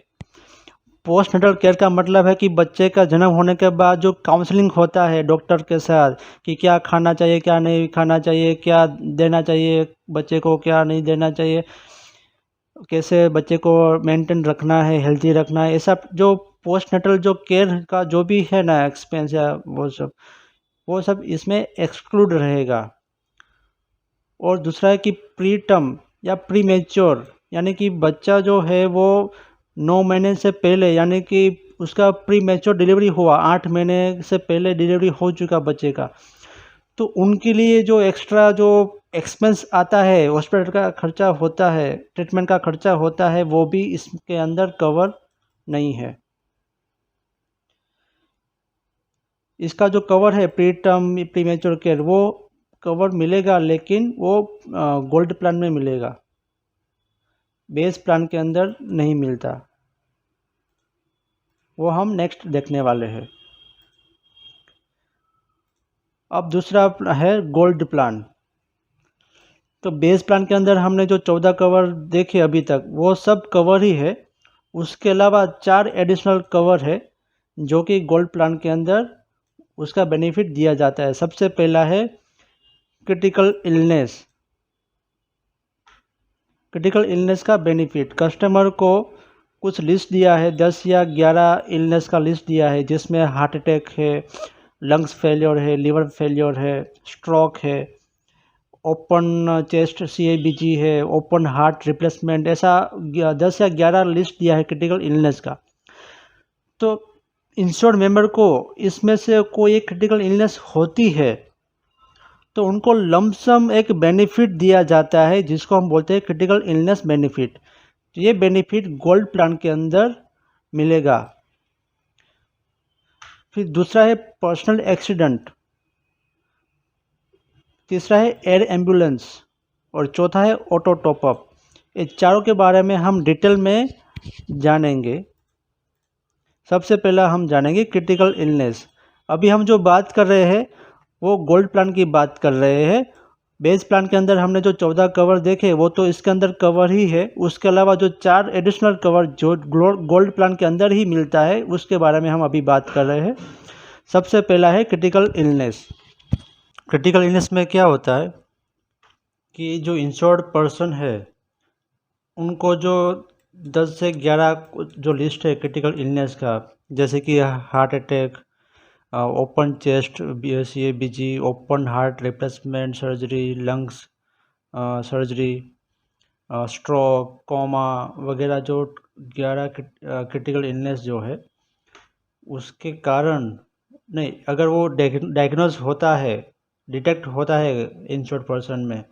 पोस्ट नटल केयर का मतलब है कि बच्चे का जन्म होने के बाद जो काउंसलिंग होता है डॉक्टर के साथ कि क्या खाना चाहिए, क्या नहीं खाना चाहिए, क्या देना चाहिए बच्चे को, क्या नहीं देना चाहिए, कैसे बच्चे को मेंटेन रखना है, हेल्थी रखना है, ऐसा जो पोस्ट नटल जो केयर का जो भी है ना एक्सपेंस या वो सब इसमें एक्सक्लूड रहेगा। और दूसरा है कि प्री टर्म या प्री मैच्योर यानी कि बच्चा जो है वो 9 महीने से पहले यानी कि उसका प्री मैच्योर डिलीवरी हुआ, 8 महीने से पहले डिलीवरी हो चुका बच्चे का, तो उनके लिए जो एक्स्ट्रा जो एक्सपेंस आता है, हॉस्पिटल का खर्चा होता है, ट्रीटमेंट का खर्चा होता है, वो भी इसके अंदर कवर नहीं है। इसका जो कवर है pre term pre mature care वो कवर मिलेगा, लेकिन वो गोल्ड प्लान में मिलेगा, बेस प्लान के अंदर नहीं मिलता। वो हम नेक्स्ट देखने वाले हैं। अब दूसरा है गोल्ड प्लान। तो बेस प्लान के अंदर हमने जो 14 कवर देखे अभी तक वो सब कवर ही है, उसके अलावा 4 एडिशनल कवर है जो कि गोल्ड प्लान के अंदर उसका बेनिफिट दिया जाता है। सबसे पहला है क्रिटिकल इलनेस। क्रिटिकल इलनेस का बेनिफिट कस्टमर को कुछ लिस्ट दिया है, 10 या 11 इलनेस का लिस्ट दिया है, जिसमें हार्ट अटैक है, लंग्स फेलियर है, लिवर फेलियर है, स्ट्रोक है, ओपन चेस्ट CABG है, ओपन हार्ट रिप्लेसमेंट, ऐसा 10 या 11 लिस्ट दिया है क्रिटिकल इलनेस का। तो इंश्योर्ड मेंबर को इसमें से कोई एक क्रिटिकल इलनेस होती है तो उनको लमसम एक बेनिफिट दिया जाता है जिसको हम बोलते हैं क्रिटिकल इलनेस बेनिफिट। तो ये बेनिफिट गोल्ड प्लान के अंदर मिलेगा। फिर दूसरा है पर्सनल एक्सीडेंट, तीसरा है एयर एम्बुलेंस और चौथा है ऑटो टॉपअप। ये चारों के बारे में हम डिटेल में जानेंगे। सबसे पहला हम जानेंगे क्रिटिकल इलनेस। अभी हम जो बात कर रहे हैं वो गोल्ड प्लान की बात कर रहे हैं। बेस प्लान के अंदर हमने जो 14 कवर देखे वो तो इसके अंदर कवर ही है, उसके अलावा जो 4 एडिशनल कवर जो गोल्ड प्लान के अंदर ही मिलता है उसके बारे में हम अभी बात कर रहे हैं। सबसे पहला है क्रिटिकल इलनेस। क्रिटिकल इलनेस में क्या होता है कि जो इंश्योर्ड पर्सन है उनको जो 10 से 11 जो लिस्ट है क्रिटिकल इलनेस का, जैसे कि heart attack, open chest CABG, open heart replacement surgery, lungs surgery, stroke, coma वगैरह, जो 11 क्रिटिकल इलनेस जो है उसके कारण नहीं, अगर वो डायग्नोज होता है, डिटेक्ट होता है इंश्योर्ड पर्सन में,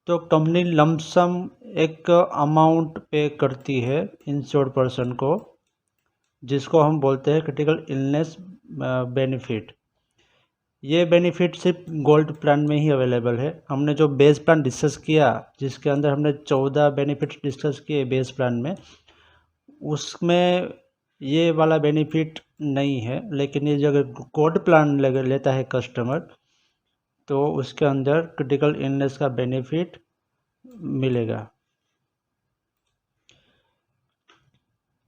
तो कंपनी लमसम एक अमाउंट पे करती है इंश्योर्ड पर्सन को, जिसको हम बोलते हैं क्रिटिकल इलनेस बेनिफिट। ये बेनिफिट सिर्फ गोल्ड प्लान में ही अवेलेबल है। हमने जो बेस प्लान डिस्कस किया जिसके अंदर हमने 14 बेनिफिट डिस्कस किए बेस प्लान में, उसमें ये वाला बेनिफिट नहीं है, लेकिन ये जो अगर गोल्ड प्लान लेता है कस्टमर तो उसके अंदर क्रिटिकल इलनेस का बेनिफिट मिलेगा।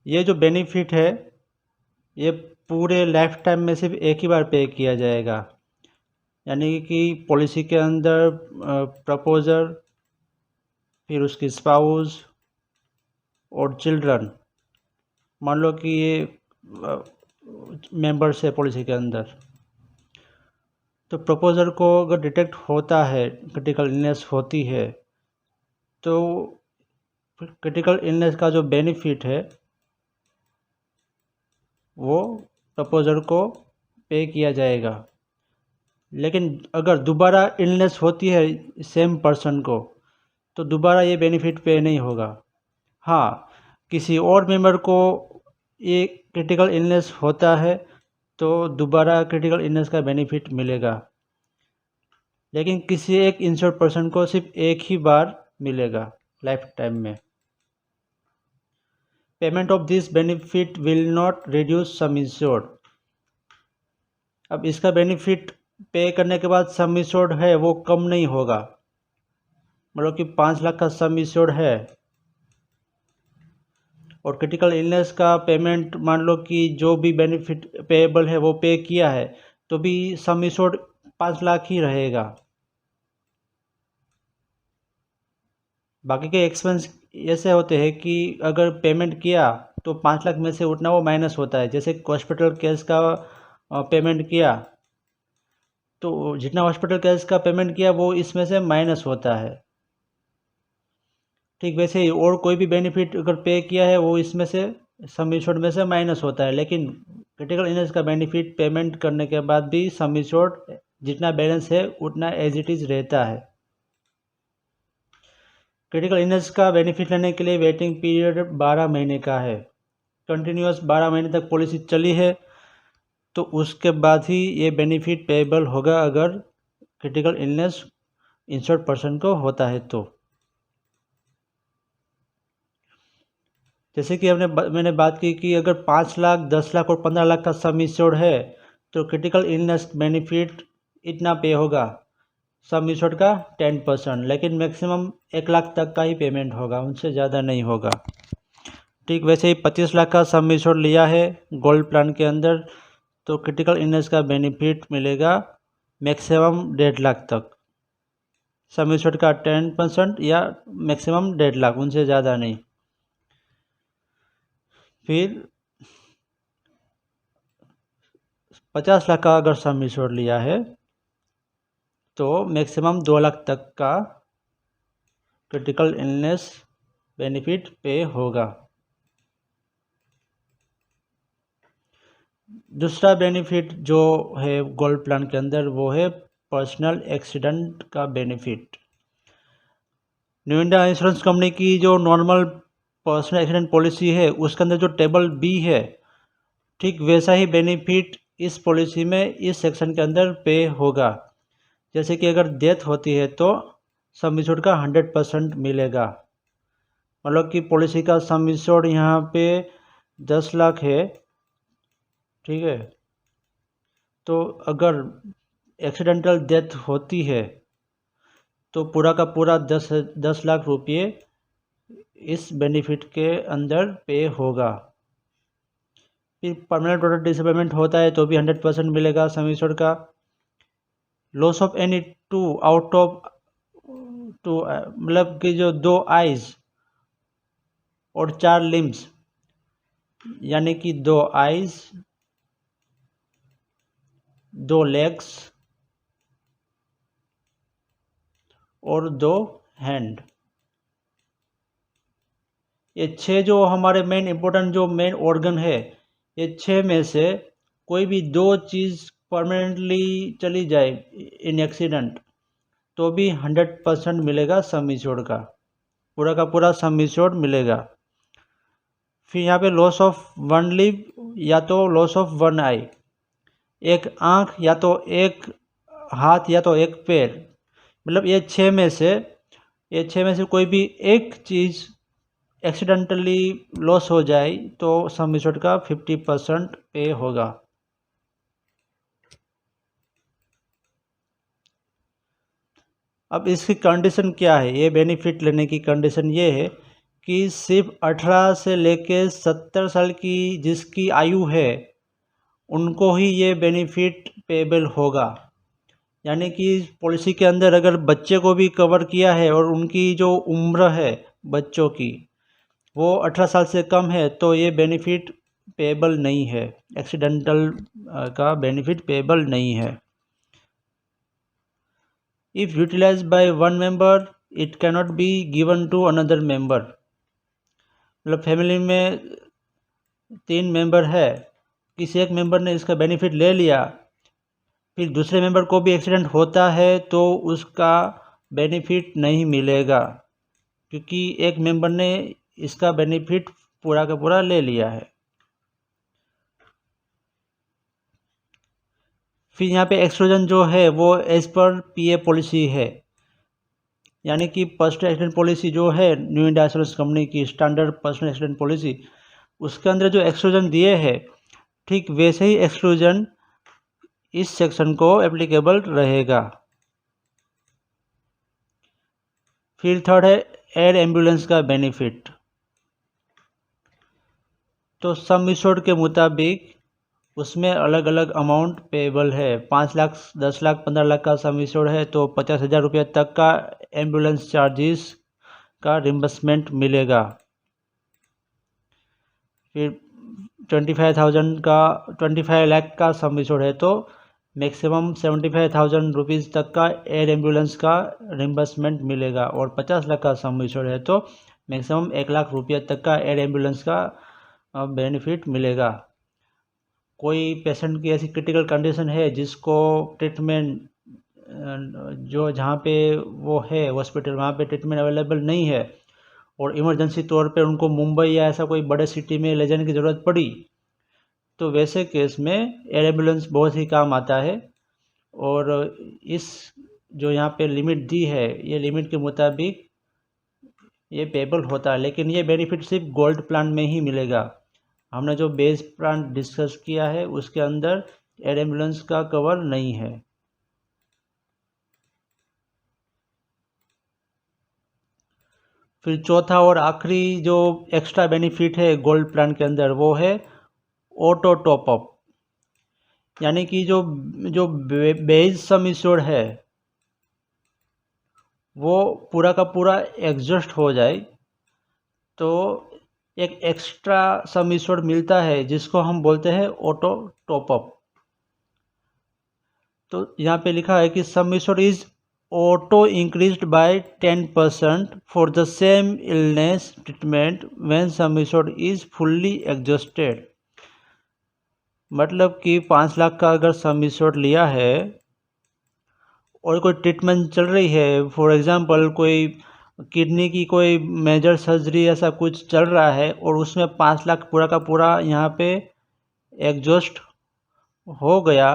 ये जो बेनिफिट है ये पूरे लाइफ टाइम में सिर्फ एक ही बार पे किया जाएगा, यानी कि पॉलिसी के अंदर प्रपोजर, फिर उसकी स्पाउस और चिल्ड्रन, मान लो कि ये मेंबर्स है पॉलिसी के अंदर, तो प्रपोजर को अगर डिटेक्ट होता है क्रिटिकल इलनेस होती है तो क्रिटिकल इलनेस का जो बेनिफिट है वो प्रपोजर को पे किया जाएगा। लेकिन अगर दोबारा इलनेस होती है सेम पर्सन को तो दोबारा ये बेनिफिट पे नहीं होगा। हाँ, किसी और मेंबर को ये क्रिटिकल इलनेस होता है तो दोबारा क्रिटिकल इलनेस का बेनिफिट मिलेगा। लेकिन किसी एक इंश्योर्ड पर्सन को सिर्फ एक ही बार मिलेगा लाइफ टाइम में। Payment of this benefit will not reduce some insured. अब इसका बेनिफिट पे करने के बाद सम इंश्योर्ड है वो कम नहीं होगा। मतलब कि 5 लाख का सम इंश्योर्ड है और क्रिटिकल इलनेस का पेमेंट मान लो कि जो भी बेनिफिट पेएबल है वो पे किया है तो भी सम इंश्योर्ड 5 लाख ही रहेगा। बाकी के एक्सपेंस ऐसे होते हैं कि अगर पेमेंट किया तो 5 लाख में से उतना वो माइनस होता है। जैसे हॉस्पिटल केस का पेमेंट किया तो जितना हॉस्पिटल केस का पेमेंट किया वो इसमें से माइनस होता है। ठीक वैसे ही और कोई भी बेनिफिट अगर पे किया है वो इसमें से सम इंश्योर्ड में से माइनस होता है। लेकिन क्रिटिकल इलनेस का बेनिफिट पेमेंट करने के बाद भी सम इंश्योर्ड जितना बैलेंस है उतना एज इट इज़ रहता है। क्रिटिकल इलनेस का बेनिफिट लेने के लिए वेटिंग पीरियड 12 महीने का है। कंटिन्यूस 12 महीने तक पॉलिसी चली है तो उसके बाद ही ये बेनिफिट पेएबल होगा अगर क्रिटिकल इलनेस इंश्योर्ड पर्सन को होता है तो। जैसे कि मैंने बात की कि अगर 5 लाख 10 लाख और 15 लाख का सम इंश्योर्ड है तो क्रिटिकल इलनेस बेनिफिट इतना पे होगा सम इंश्योर्ड का 10%। लेकिन मैक्सिमम 1 लाख तक का ही पेमेंट होगा, उनसे ज़्यादा नहीं होगा। ठीक वैसे ही 25 लाख का सम इंश्योर्ड लिया है गोल्ड प्लान के अंदर तो क्रिटिकल इलनेस का बेनिफिट मिलेगा मैक्सिमम 1.5 लाख तक। सम इंश्योर्ड का 10% या मैक्सिमम 1.5 लाख, उनसे ज़्यादा नहीं। फिर 50 लाख का अगर सम इंश्योर्ड लिया है तो मैक्सिमम 2 लाख तक का क्रिटिकल इलनेस बेनिफिट पे होगा। दूसरा बेनिफिट जो है गोल्ड प्लान के अंदर वो है पर्सनल एक्सीडेंट का benefit. New India insurance company की जो नॉर्मल पर्सनल एक्सीडेंट पॉलिसी है उसके अंदर जो टेबल बी है ठीक वैसा ही बेनिफिट इस पॉलिसी में इस सेक्शन के अंदर पे होगा। जैसे कि अगर डेथ होती है तो सम इंश्योर्ड का 100% मिलेगा। मतलब कि पॉलिसी का सम इंश्योर्ड यहाँ पे 10 लाख है, ठीक है। तो अगर एक्सीडेंटल डेथ होती है तो पूरा का पूरा 10 लाख रुपये इस बेनिफिट के अंदर पे होगा। फिर परमानेंट टोटल डिसेबलमेंट होता है तो भी 100% मिलेगा सम इंश्योर्ड का। Loss of any two out of two मतलब कि जो 2 आइज और 4 लिम्स, यानी कि 2 आइज 2 लेग्स और 2 हैंड, ये 6 जो हमारे मेन इम्पोर्टेंट जो मेन ऑर्गन है, ये 6 में से कोई भी 2 चीज़ परमानेंटली चली जाए इन एक्सीडेंट तो भी 100% मिलेगा सम इंश्योर्ड का, पूरा का पूरा सम इंश्योर्ड मिलेगा। फिर यहाँ पे लॉस ऑफ 1 लिव या तो लॉस ऑफ 1 आई, एक आँख या तो एक हाथ या तो एक पैर, मतलब ये 6 में से कोई भी एक चीज़ एक्सीडेंटली लॉस हो जाए तो सम इंश्योर्ड का 50% पे होगा। अब इसकी कंडीशन क्या है, ये बेनिफिट लेने की कंडीशन ये है कि सिर्फ 18 से लेके 70 साल की जिसकी आयु है उनको ही ये बेनिफिट पेबल होगा। यानी कि पॉलिसी के अंदर अगर बच्चे को भी कवर किया है और उनकी जो उम्र है बच्चों की वो 18 साल से कम है तो ये बेनिफिट पेबल नहीं है, एक्सीडेंटल का बेनिफिट पेबल नहीं है। If utilized by one member it cannot be given to another member. मतलब फैमिली में 3 मेंबर है, किसी एक मेंबर ने इसका बेनिफिट ले लिया, फिर दूसरे मेंबर को भी एक्सीडेंट होता है तो उसका बेनिफिट नहीं मिलेगा क्योंकि एक मेंबर ने इसका बेनिफिट पूरा का पूरा ले लिया है। फिर यहाँ पे एक्सक्लूजन जो है वो एज पर पीए पॉलिसी है, यानी कि पर्सनल एक्सीडेंट पॉलिसी जो है न्यू इंडिया एश्योरेंस कंपनी की स्टैंडर्ड पर्सनल एक्सीडेंट पॉलिसी, उसके अंदर जो एक्सक्लूजन दिए हैं ठीक वैसे ही एक्सक्लूजन इस सेक्शन को एप्लीकेबल रहेगा। फिर थर्ड है एयर एम्बुलेंस का बेनिफिट। तो सम इंश्योर्ड के मुताबिक उसमें अलग अलग अमाउंट पेएबल है। 5 लाख, 10 लाख, 15 लाख का सम इंश्योर्ड है तो 50,000 रुपये तक का एम्बुलेंस चार्जेस का रिम्बर्समेंट मिलेगा। फिर 25 लाख का सम इंश्योर्ड है तो मैक्सिमम 75,000 रुपीज़ तक का एयर एम्बुलेंस का रिम्बर्समेंट मिलेगा। और 50 लाख का सम इंश्योर्ड है तो मैक्सिमम 1 लाख रुपये तक का एयर एम्बुलेंस का बेनिफिट मिलेगा। कोई पेशेंट की ऐसी क्रिटिकल कंडीशन है जिसको ट्रीटमेंट जो जहाँ पे वो है हॉस्पिटल वहाँ पे ट्रीटमेंट अवेलेबल नहीं है और इमरजेंसी तौर पे उनको मुंबई या ऐसा कोई बड़े सिटी में ले जाने की ज़रूरत पड़ी, तो वैसे केस में एयर एम्बुलेंस बहुत ही काम आता है। और इस जो यहाँ पे लिमिट दी है ये लिमिट के मुताबिक ये पेबल होता है, लेकिन ये बेनिफिट सिर्फ गोल्ड प्लान में ही मिलेगा। हमने जो बेस प्लान डिस्कस किया है उसके अंदर एयर एम्बुलेंस का कवर नहीं है। फिर चौथा और आखिरी जो एक्स्ट्रा बेनिफिट है गोल्ड प्लान के अंदर वो है ऑटो टॉपअप, यानी कि जो बेस सम इंश्योर्ड है वो पूरा का पूरा एग्जॉस्ट हो जाए तो एक एक्स्ट्रा सम इंश्योर्ड मिलता है जिसको हम बोलते हैं ऑटो टॉपअप। तो यहाँ पे लिखा है कि सम insured is auto increased by 10% for the same illness treatment when some insured is fully exhausted. मतलब कि 5 लाख का अगर सम इंश्योर्ड लिया है और कोई ट्रीटमेंट चल रही है, फॉर एग्जांपल कोई किडनी की कोई मेजर सर्जरी ऐसा कुछ चल रहा है और उसमें 5 लाख पूरा का पूरा यहाँ पे एग्जॉस्ट हो गया,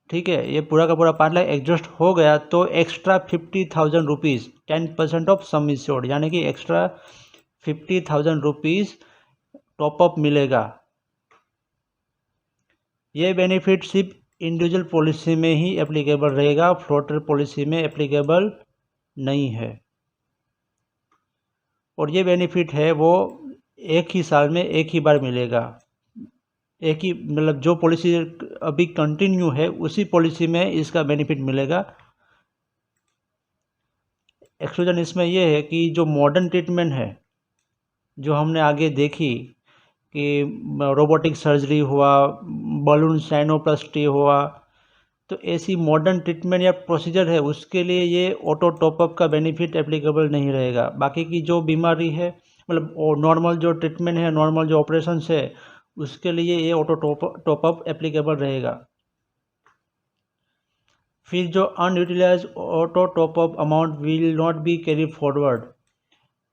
ठीक है, ये पूरा का पूरा 5 लाख एग्जॉस्ट हो गया तो extra 50,000 rupees 10% of some insured, यानी कि एक्स्ट्रा 50,000 रुपीज़ टॉपअप मिलेगा। ये बेनिफिट सिर्फ इंडिविजुअल पॉलिसी में ही एप्लीकेबल रहेगा, फ्लोटर पॉलिसी में एप्लीकेबल नहीं है। और ये बेनिफिट है वो एक ही साल में एक ही बार मिलेगा, एक ही मतलब जो पॉलिसी अभी कंटिन्यू है उसी पॉलिसी में इसका बेनिफिट मिलेगा। एक्सक्लूजन इसमें यह है कि जो मॉडर्न ट्रीटमेंट है जो हमने आगे देखी कि रोबोटिक सर्जरी हुआ, बलून साइनोप्लास्टी हुआ, तो ऐसी मॉडर्न ट्रीटमेंट या प्रोसीजर है उसके लिए ये ऑटो टॉपअप का बेनिफिट एप्लीकेबल नहीं रहेगा। बाकी की जो बीमारी है मतलब नॉर्मल जो ट्रीटमेंट है, नॉर्मल जो ऑपरेशन है उसके लिए ये ऑटो टॉपअप एप्लीकेबल रहेगा। फिर जो unutilise auto top up amount will not be carry forward,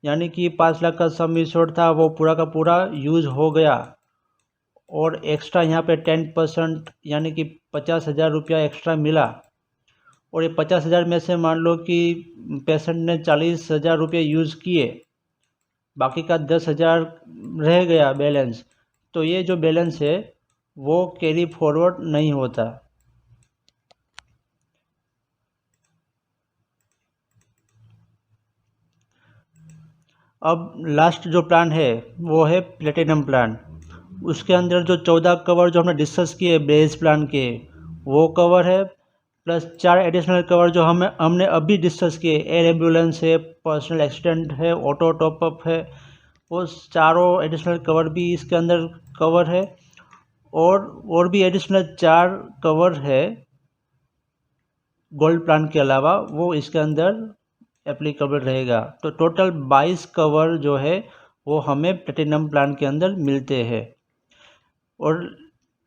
यानी कि 5 लाख का सम इंश्योर्ड था वो पूरा का पूरा यूज़ हो गया और एक्स्ट्रा यहाँ पे 10% यानी कि 50,000 रुपया एक्स्ट्रा मिला और ये 50,000 में से मान लो कि पेशेंट ने 40,000 रुपये यूज़ किए, बाकी का 10,000 रह गया बैलेंस, तो ये जो बैलेंस है वो कैरी फॉरवर्ड नहीं होता। अब लास्ट जो प्लान है वो है प्लेटिनम प्लान। उसके अंदर जो 14 कवर जो हमने डिस्कस किए बेस प्लान के वो कवर है, प्लस 4 एडिशनल कवर जो हमने अभी डिस्कस किए, एयर एम्बुलेंस है, पर्सनल एक्सीडेंट है, ऑटो टॉपअप है, वो चारों एडिशनल कवर भी इसके अंदर कवर है। और भी एडिशनल 4 कवर है गोल्ड प्लान के अलावा, वो इसके अंदर एप्लीकेबल रहेगा। तो टोटल 22 कवर जो है वो हमें प्लेटिनम प्लान के अंदर मिलते हैं। और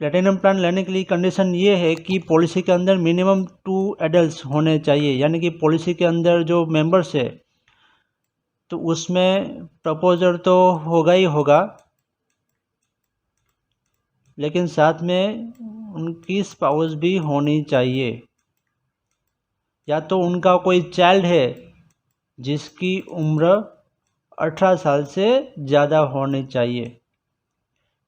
प्लेटिनम प्लान लेने के लिए कंडीशन ये है कि पॉलिसी के अंदर मिनिमम 2 एडल्ट होने चाहिए, यानी कि पॉलिसी के अंदर जो मेंबर्स है तो उसमें प्रपोजर तो होगा ही होगा, लेकिन साथ में उनकी स्पाउस भी होनी चाहिए, या तो उनका कोई चाइल्ड है जिसकी उम्र 18 साल से ज़्यादा होनी चाहिए,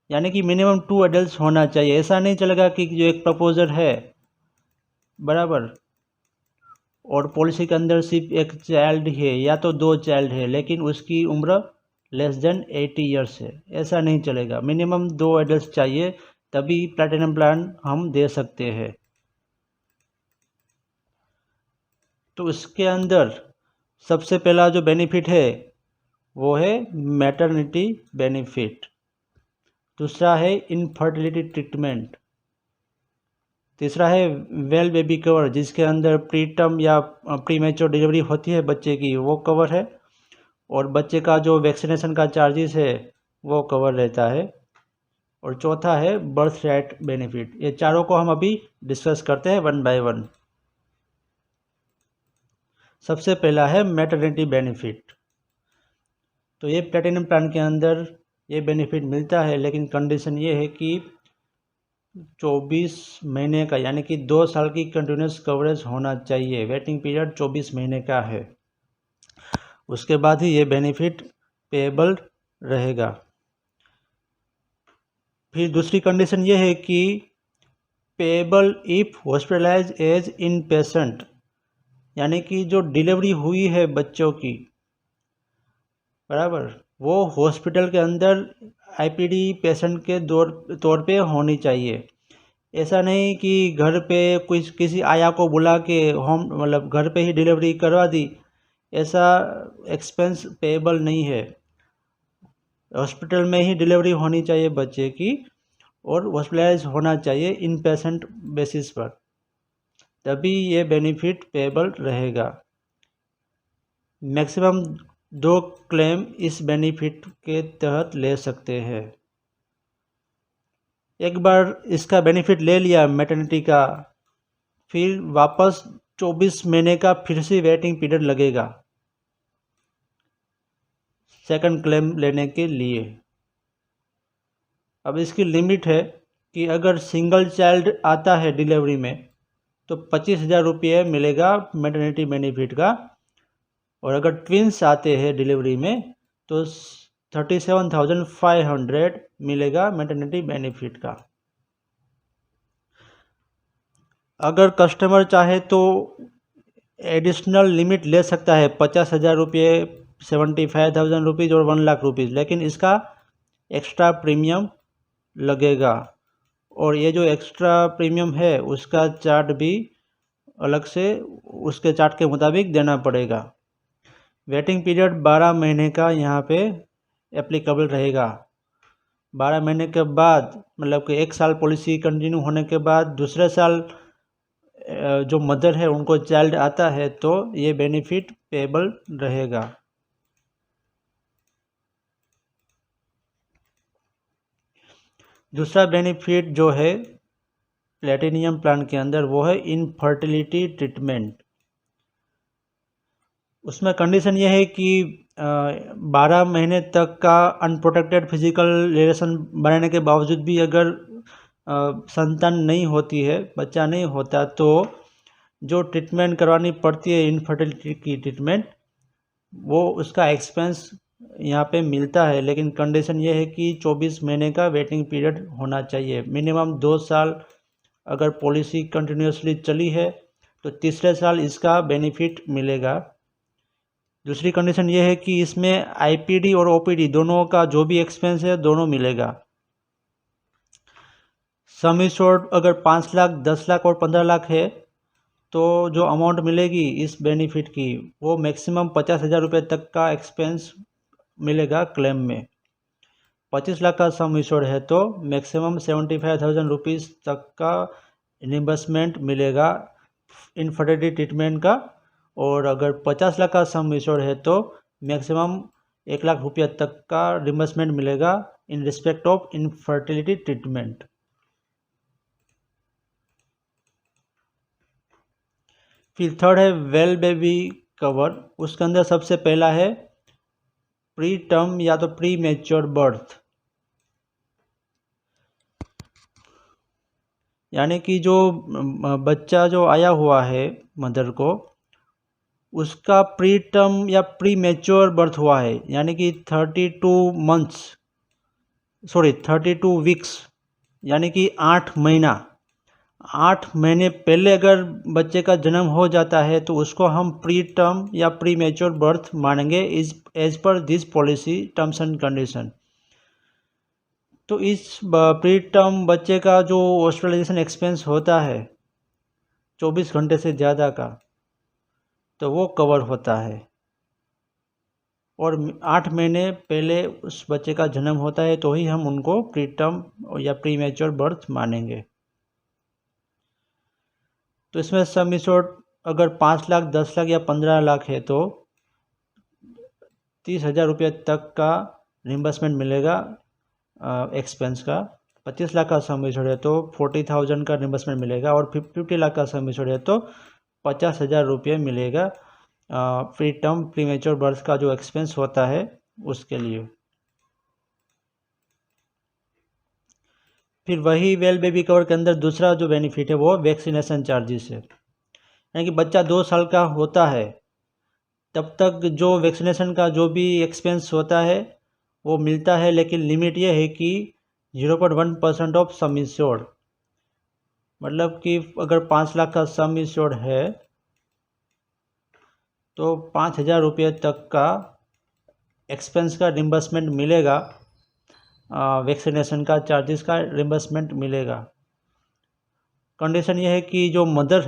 यानी कि मिनिमम 2 एडल्ट होना चाहिए। ऐसा नहीं चलेगा कि जो एक प्रपोजर है बराबर और पॉलिसी के अंदर सिर्फ एक चाइल्ड है या तो 2 चाइल्ड है लेकिन उसकी उम्र लेस देन 80 ईयर्स है, ऐसा नहीं चलेगा। मिनिमम 2 एडल्ट चाहिए, तभी प्लैटिनम प्लान हम दे सकते हैं। तो इसके अंदर सबसे पहला जो बेनिफिट है वो है मैटरनिटी बेनिफिट, दूसरा है इनफर्टिलिटी ट्रीटमेंट, तीसरा है वेल बेबी कवर जिसके अंदर प्री टर्म या प्री मैच्योर डिलीवरी होती है बच्चे की, वो कवर है, और बच्चे का जो वैक्सीनेशन का चार्जेस है वो कवर रहता है, और चौथा है बर्थ राइट बेनिफिट। ये चारों को हम अभी डिस्कस करते हैं वन बाय वन। सबसे पहला है मैटरनिटी बेनिफिट। तो ये प्लैटिनम प्लान के अंदर ये बेनिफिट मिलता है, लेकिन कंडीशन ये है कि 24 महीने का यानी कि 2 साल की कंटिन्यूस कवरेज होना चाहिए। वेटिंग पीरियड 24 महीने का है, उसके बाद ही ये बेनिफिट पेएबल रहेगा। फिर दूसरी कंडीशन ये है कि payable if hospitalize as in patient, यानी कि जो डिलीवरी हुई है बच्चों की बराबर वो हॉस्पिटल के अंदर आईपीडी पेशेंट के तौर पे होनी चाहिए। ऐसा नहीं कि घर पे कुछ किसी आया को बुला के होम मतलब घर पे ही डिलीवरी करवा दी, ऐसा एक्सपेंस पेएबल नहीं है। हॉस्पिटल में ही डिलीवरी होनी चाहिए बच्चे की और हॉस्पिटलाइज होना चाहिए इन पेशेंट बेसिस पर, तभी ये बेनिफिट पेएबल रहेगा। मैक्सिमम 2 क्लेम इस बेनिफिट के तहत ले सकते हैं। एक बार इसका बेनिफिट ले लिया मैटरनिटी का, फिर वापस 24 महीने का फिर से वेटिंग पीरियड लगेगा सेकंड क्लेम लेने के लिए। अब इसकी लिमिट है कि अगर सिंगल चाइल्ड आता है डिलीवरी में तो 25,000 रुपये मिलेगा मैटरनिटी बेनिफिट का, और अगर ट्विंस आते हैं डिलीवरी में तो 37,500 मिलेगा मैटरनिटी बेनिफिट का। अगर कस्टमर चाहे तो एडिशनल लिमिट ले सकता है 50,000 रुपये, 75,000 रुपीज़ और 1,00,000 रुपीज़, लेकिन इसका एक्स्ट्रा प्रीमियम लगेगा, और ये जो एक्स्ट्रा प्रीमियम है उसका चार्ट भी अलग से उसके चार्ट के मुताबिक देना पड़ेगा। वेटिंग पीरियड 12 महीने का यहाँ पे एप्लीकेबल रहेगा। 12 महीने के बाद मतलब कि 1 साल पॉलिसी कंटिन्यू होने के बाद दूसरे साल जो मदर है उनको चाइल्ड आता है तो ये बेनिफिट पेएबल रहेगा। दूसरा बेनिफिट जो है प्लैटिनियम प्लान के अंदर वो है इनफर्टिलिटी ट्रीटमेंट। उसमें कंडीशन ये है कि 12 महीने तक का अनप्रोटेक्टेड फिजिकल रिलेशन बनाने के बावजूद भी अगर संतान नहीं होती है, बच्चा नहीं होता, तो जो ट्रीटमेंट करवानी पड़ती है इनफर्टिलिटी की ट्रीटमेंट, वो उसका एक्सपेंस यहाँ पे मिलता है, लेकिन कंडीशन ये है कि 24 महीने का वेटिंग पीरियड होना चाहिए। मिनिमम 2 साल अगर पॉलिसी कंटिन्यूसली चली है तो तीसरे साल इसका बेनिफिट मिलेगा। दूसरी कंडीशन ये है कि इसमें आईपीडी और ओपीडी दोनों का जो भी एक्सपेंस है दोनों मिलेगा। सम एश्योर्ड अगर 5 लाख, 10 लाख और 15 लाख है तो जो अमाउंट मिलेगी इस बेनिफिट की वो मैक्सिमम 50,000 रुपये तक का एक्सपेंस मिलेगा क्लेम में। 25 लाख का सम एश्योर्ड है तो मैक्सिमम 75,000 रुपीज़ तक का रिम्बर्समेंट मिलेगा इनफर्टिलिटी ट्रीटमेंट का, और अगर 50 लाख का सम एश्योर्ड है तो मैक्सिमम 1 लाख रुपया तक का रिम्बर्समेंट मिलेगा in respect of infertility treatment. फिर थर्ड है वेल बेबी कवर। उसके अंदर सबसे पहला है प्री टर्म या तो प्री मैच्योर बर्थ। यानी कि जो बच्चा जो आया हुआ है मदर को, उसका प्री टर्म या प्री मैच्योर बर्थ हुआ है, यानी कि 32 वीक्स, यानी कि 8 महीने पहले अगर बच्चे का जन्म हो जाता है तो उसको हम प्री टर्म या प्री मैच्योर बर्थ मानेंगे as per this policy terms and condition. तो इस प्री टर्म बच्चे का जो हॉस्पिटलाइजेशन एक्सपेंस होता है 24 घंटे से ज़्यादा का, तो वो कवर होता है। और 8 महीने पहले उस बच्चे का जन्म होता है तो ही हम उनको प्री टर्म या प्री मैच्योर बर्थ मानेंगे। तो इसमें सम एश्योर्ड अगर 5 लाख, 10 लाख या 15 लाख है तो 30,000 रुपये तक का रिम्बर्समेंट मिलेगा एक्सपेंस का। 25 लाख का सम एश्योर्ड है तो 40,000 का रिम्बर्समेंट मिलेगा, और 50 लाख का सम एश्योर्ड है तो 50,000 रुपये मिलेगा pre term pre mature birth का जो एक्सपेंस होता है उसके लिए। फिर वही वेल बेबी कवर के अंदर दूसरा जो बेनिफिट है वो वैक्सीनेशन चार्जेस है। यानी कि बच्चा 2 साल का होता है तब तक जो वैक्सीनेशन का जो भी एक्सपेंस होता है वो मिलता है, लेकिन लिमिट ये है कि 0.1% ऑफ सम इंश्योर्ड। मतलब कि अगर 5 लाख का सम इंश्योर्ड है तो 5,000 रुपये तक का एक्सपेंस का रिम्बर्समेंट मिलेगा, वैक्सीनेशन का चार्जेस का रिम्बर्समेंट मिलेगा। कंडीशन ये है कि जो मदर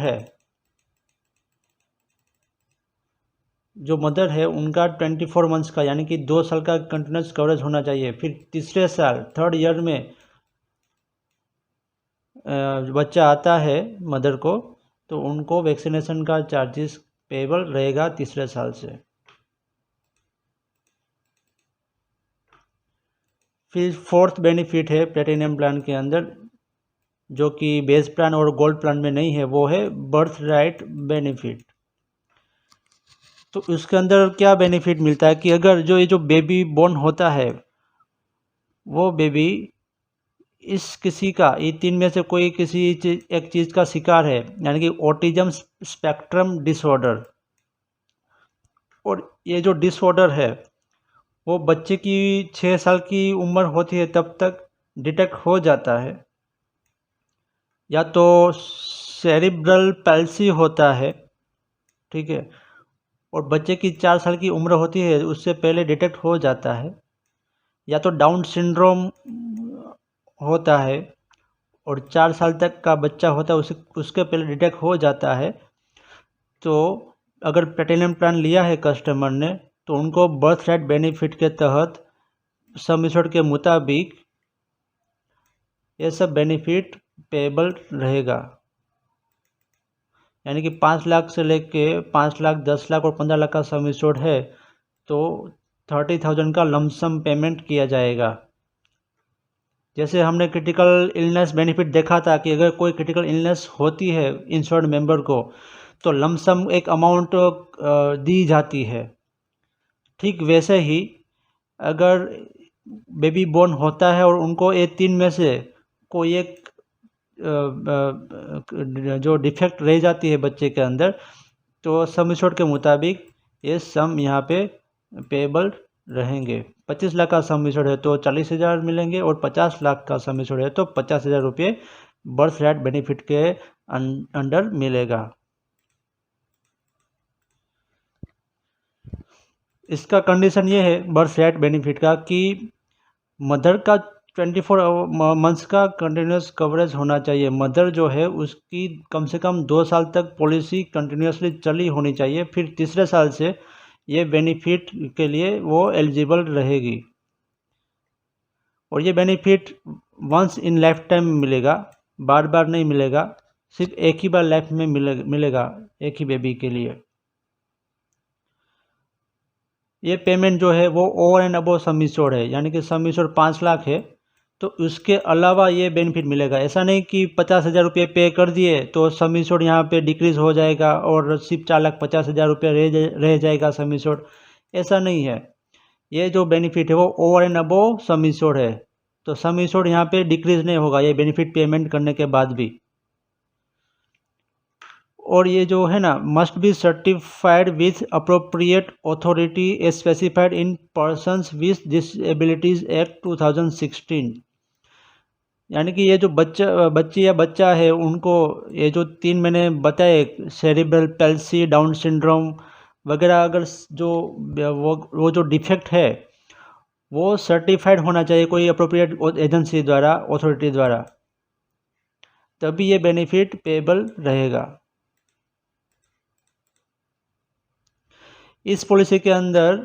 है उनका 24 मंथ्स का, यानी कि 2 साल का कंटिन्यूस कवरेज होना चाहिए। फिर तीसरे साल 3rd ईयर में बच्चा आता है मदर को तो उनको वैक्सीनेशन का चार्जेस पेबल रहेगा तीसरे साल से। फिर 4th बेनिफिट है प्लेटिनम प्लान के अंदर, जो कि बेस प्लान और गोल्ड प्लान में नहीं है, वो है बर्थ राइट बेनिफिट। तो उसके अंदर क्या बेनिफिट मिलता है कि अगर ये जो बेबी बोर्न होता है वो बेबी इस किसी का ये 3 में से कोई किसी एक चीज़ का शिकार है, यानी कि ऑटिज्म स्पेक्ट्रम डिसऑर्डर, और ये जो डिसऑर्डर है वो बच्चे की 6 साल की उम्र होती है तब तक डिटेक्ट हो जाता है, या तो सेरिब्रल पैल्सी होता है, ठीक है, और बच्चे की 4 साल की उम्र होती है उससे पहले डिटेक्ट हो जाता है, या तो डाउन सिंड्रोम होता है और 4 साल तक का बच्चा होता है उसके पहले डिटेक्ट हो जाता है। तो अगर प्लेटिनम प्लान लिया है कस्टमर ने तो उनको बर्थ राइट बेनिफिट के तहत सम एश्योर्ड के मुताबिक ये सब बेनिफिट पेएबल रहेगा। यानी कि 5 लाख से लेके 5 लाख, 10 लाख और 15 लाख का सम एश्योर्ड है तो 30,000 का लमसम पेमेंट किया जाएगा। जैसे हमने क्रिटिकल इलनेस बेनिफिट देखा था कि अगर कोई क्रिटिकल इलनेस होती है इंश्योर्ड मेंबर को तो लमसम एक अमाउंट दी जाती है। ठीक वैसे ही अगर बेबी बोर्न होता है और उनको ये 3 में से कोई एक जो डिफेक्ट रह जाती है बच्चे के अंदर तो सम एश्योर्ड के मुताबिक ये सम यहाँ पे पेएबल रहेंगे। 25 लाख का सम एश्योर्ड है तो 40,000 मिलेंगे, और 50 लाख का सम एश्योर्ड है तो 50,000 रुपये बर्थ राइट बेनिफिट के अंडर मिलेगा। इसका कंडीशन ये है बर्थ राइट बेनिफिट का कि मदर का 24 मंथ्स का कंटिन्यूस कवरेज होना चाहिए। मदर जो है उसकी कम से कम 2 साल तक पॉलिसी कंटिन्यूसली चली होनी चाहिए, फिर तीसरे साल से ये बेनिफिट के लिए वो एलिजिबल रहेगी। और ये benefit once in lifetime मिलेगा, बार बार नहीं मिलेगा, सिर्फ एक ही बार लाइफ में मिलेगा एक ही बेबी के लिए। ये पेमेंट जो है वो over and above sum assured है, यानी कि सम एश्योर्ड 5 लाख है तो उसके अलावा ये बेनिफिट मिलेगा। ऐसा नहीं कि 50,000 रुपये पे कर दिए तो सम एश्योर्ड यहाँ पे डिक्रीज हो जाएगा और सिर्फ 4,50,000 रुपये रह जाएगा सम एश्योर्ड, ऐसा नहीं है। ये जो बेनिफिट है वो over and above sum assured है, तो सम एश्योर्ड यहाँ पे डिक्रीज नहीं होगा ये बेनिफिट पेमेंट करने के बाद भी। और ये जो है ना, must be certified with appropriate authority as specified in persons with disabilities act 2016। यानी कि ये जो बच्ची या बच्चा है, उनको ये जो 3 मैंने बताए, सेरिब्रल पैल्सी, डाउन सिंड्रोम वगैरह, अगर जो वो जो डिफेक्ट है वो सर्टिफाइड होना चाहिए कोई अप्रोप्रिएट एजेंसी द्वारा, अथॉरिटी द्वारा, तभी ये बेनिफिट पेएबल रहेगा। इस पॉलिसी के अंदर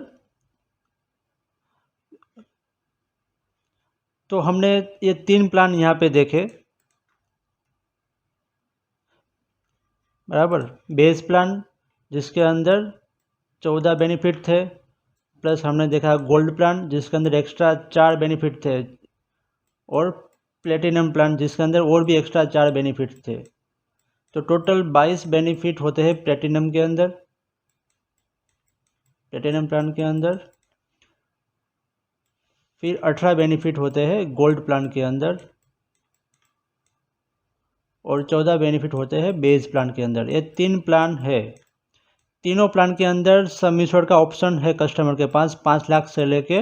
तो हमने ये 3 प्लान यहाँ पे देखे, बराबर। बेस प्लान जिसके अंदर 14 बेनिफिट थे, प्लस हमने देखा गोल्ड प्लान जिसके अंदर एक्स्ट्रा 4 बेनिफिट थे, और प्लेटिनम प्लान जिसके अंदर और भी एक्स्ट्रा 4 बेनिफिट थे। तो टोटल 22 बेनिफिट होते हैं प्लेटिनम के अंदर, प्लेटिनम प्लान के अंदर। फिर 18 बेनिफिट होते हैं गोल्ड प्लान के अंदर, और 14 बेनिफिट होते हैं बेस प्लान के अंदर। ये 3 प्लान है। तीनों प्लान के अंदर सम इंश्योर्ड का ऑप्शन है कस्टमर के पास, 5 लाख से लेके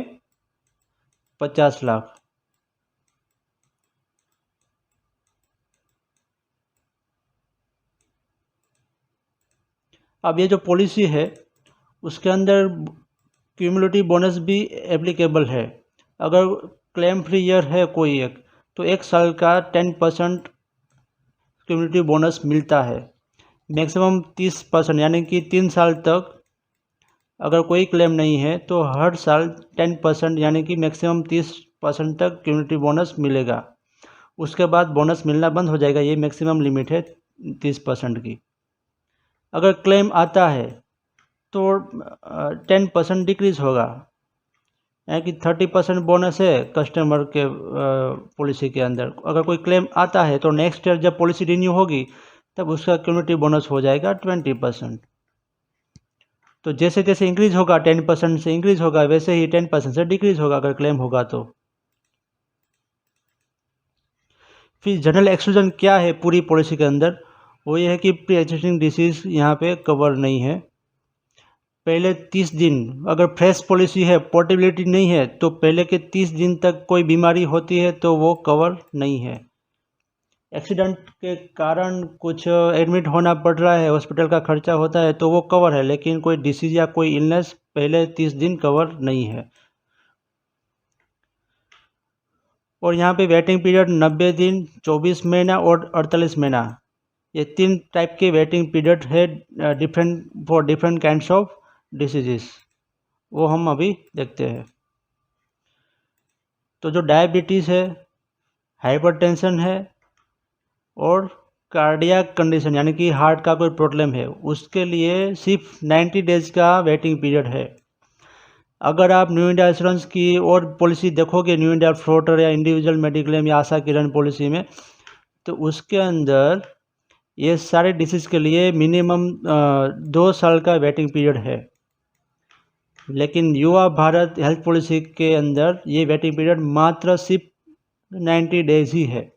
50 लाख। अब ये जो पॉलिसी है उसके अंदर क्यूमुलेटिव बोनस भी एप्लीकेबल है। अगर क्लेम फ्री ईयर है कोई एक, तो 1 साल का 10% क्यूमुलेटिव बोनस मिलता है। मैक्सिमम 30%, यानी कि 3 साल तक अगर कोई क्लेम नहीं है तो हर साल 10%, यानी कि मैक्सिमम 30% तक क्यूमुलेटिव बोनस मिलेगा। उसके बाद बोनस मिलना बंद हो जाएगा। ये मैक्सिमम लिमिट है 30% की। अगर क्लेम आता है तो 10% डिक्रीज होगा, यानी कि 30% बोनस है कस्टमर के पॉलिसी के अंदर। अगर कोई क्लेम आता है तो नेक्स्ट ईयर जब पॉलिसी रिन्यू होगी तब उसका क्यूमुलेटिव बोनस हो जाएगा 20%। तो जैसे जैसे इंक्रीज होगा 10% से इंक्रीज होगा, वैसे ही 10% से डिक्रीज होगा अगर क्लेम होगा तो। फिर जनरल एक्सक्लूजन क्या है पूरी पॉलिसी के अंदर, वो ये है कि प्री एग्जिस्टिंग डिसीज यहाँ पे कवर नहीं है। पहले 30 दिन, अगर फ्रेश पॉलिसी है, पोर्टेबिलिटी नहीं है, तो पहले के 30 दिन तक कोई बीमारी होती है तो वो कवर नहीं है। एक्सीडेंट के कारण कुछ एडमिट होना पड़ रहा है, हॉस्पिटल का खर्चा होता है तो वो कवर है, लेकिन कोई डिसीज या कोई इलनेस पहले 30 दिन कवर नहीं है। और यहाँ पे वेटिंग पीरियड 90 दिन, 24 महीना और 48 महीना, ये 3 टाइप के वेटिंग पीरियड है for different kinds of diseases. वो हम अभी देखते हैं। तो जो डायबिटीज़ है, हाइपरटेंशन है और कार्डियक कंडीशन, यानी कि हार्ट का कोई प्रॉब्लम है, उसके लिए सिर्फ 90 डेज का वेटिंग पीरियड है। अगर आप न्यू इंडिया इंश्योरेंस की और पॉलिसी देखोगे, न्यू इंडिया फ्लोटर या इंडिविजुअल मेडिक्लेम या आशा किरण पॉलिसी में, तो उसके अंदर ये सारे डिसीज़ के लिए मिनिमम 2 साल का वेटिंग पीरियड है। लेकिन युवा भारत हेल्थ पॉलिसी के अंदर ये वेटिंग पीरियड मात्र सिर्फ 90 डेज ही है।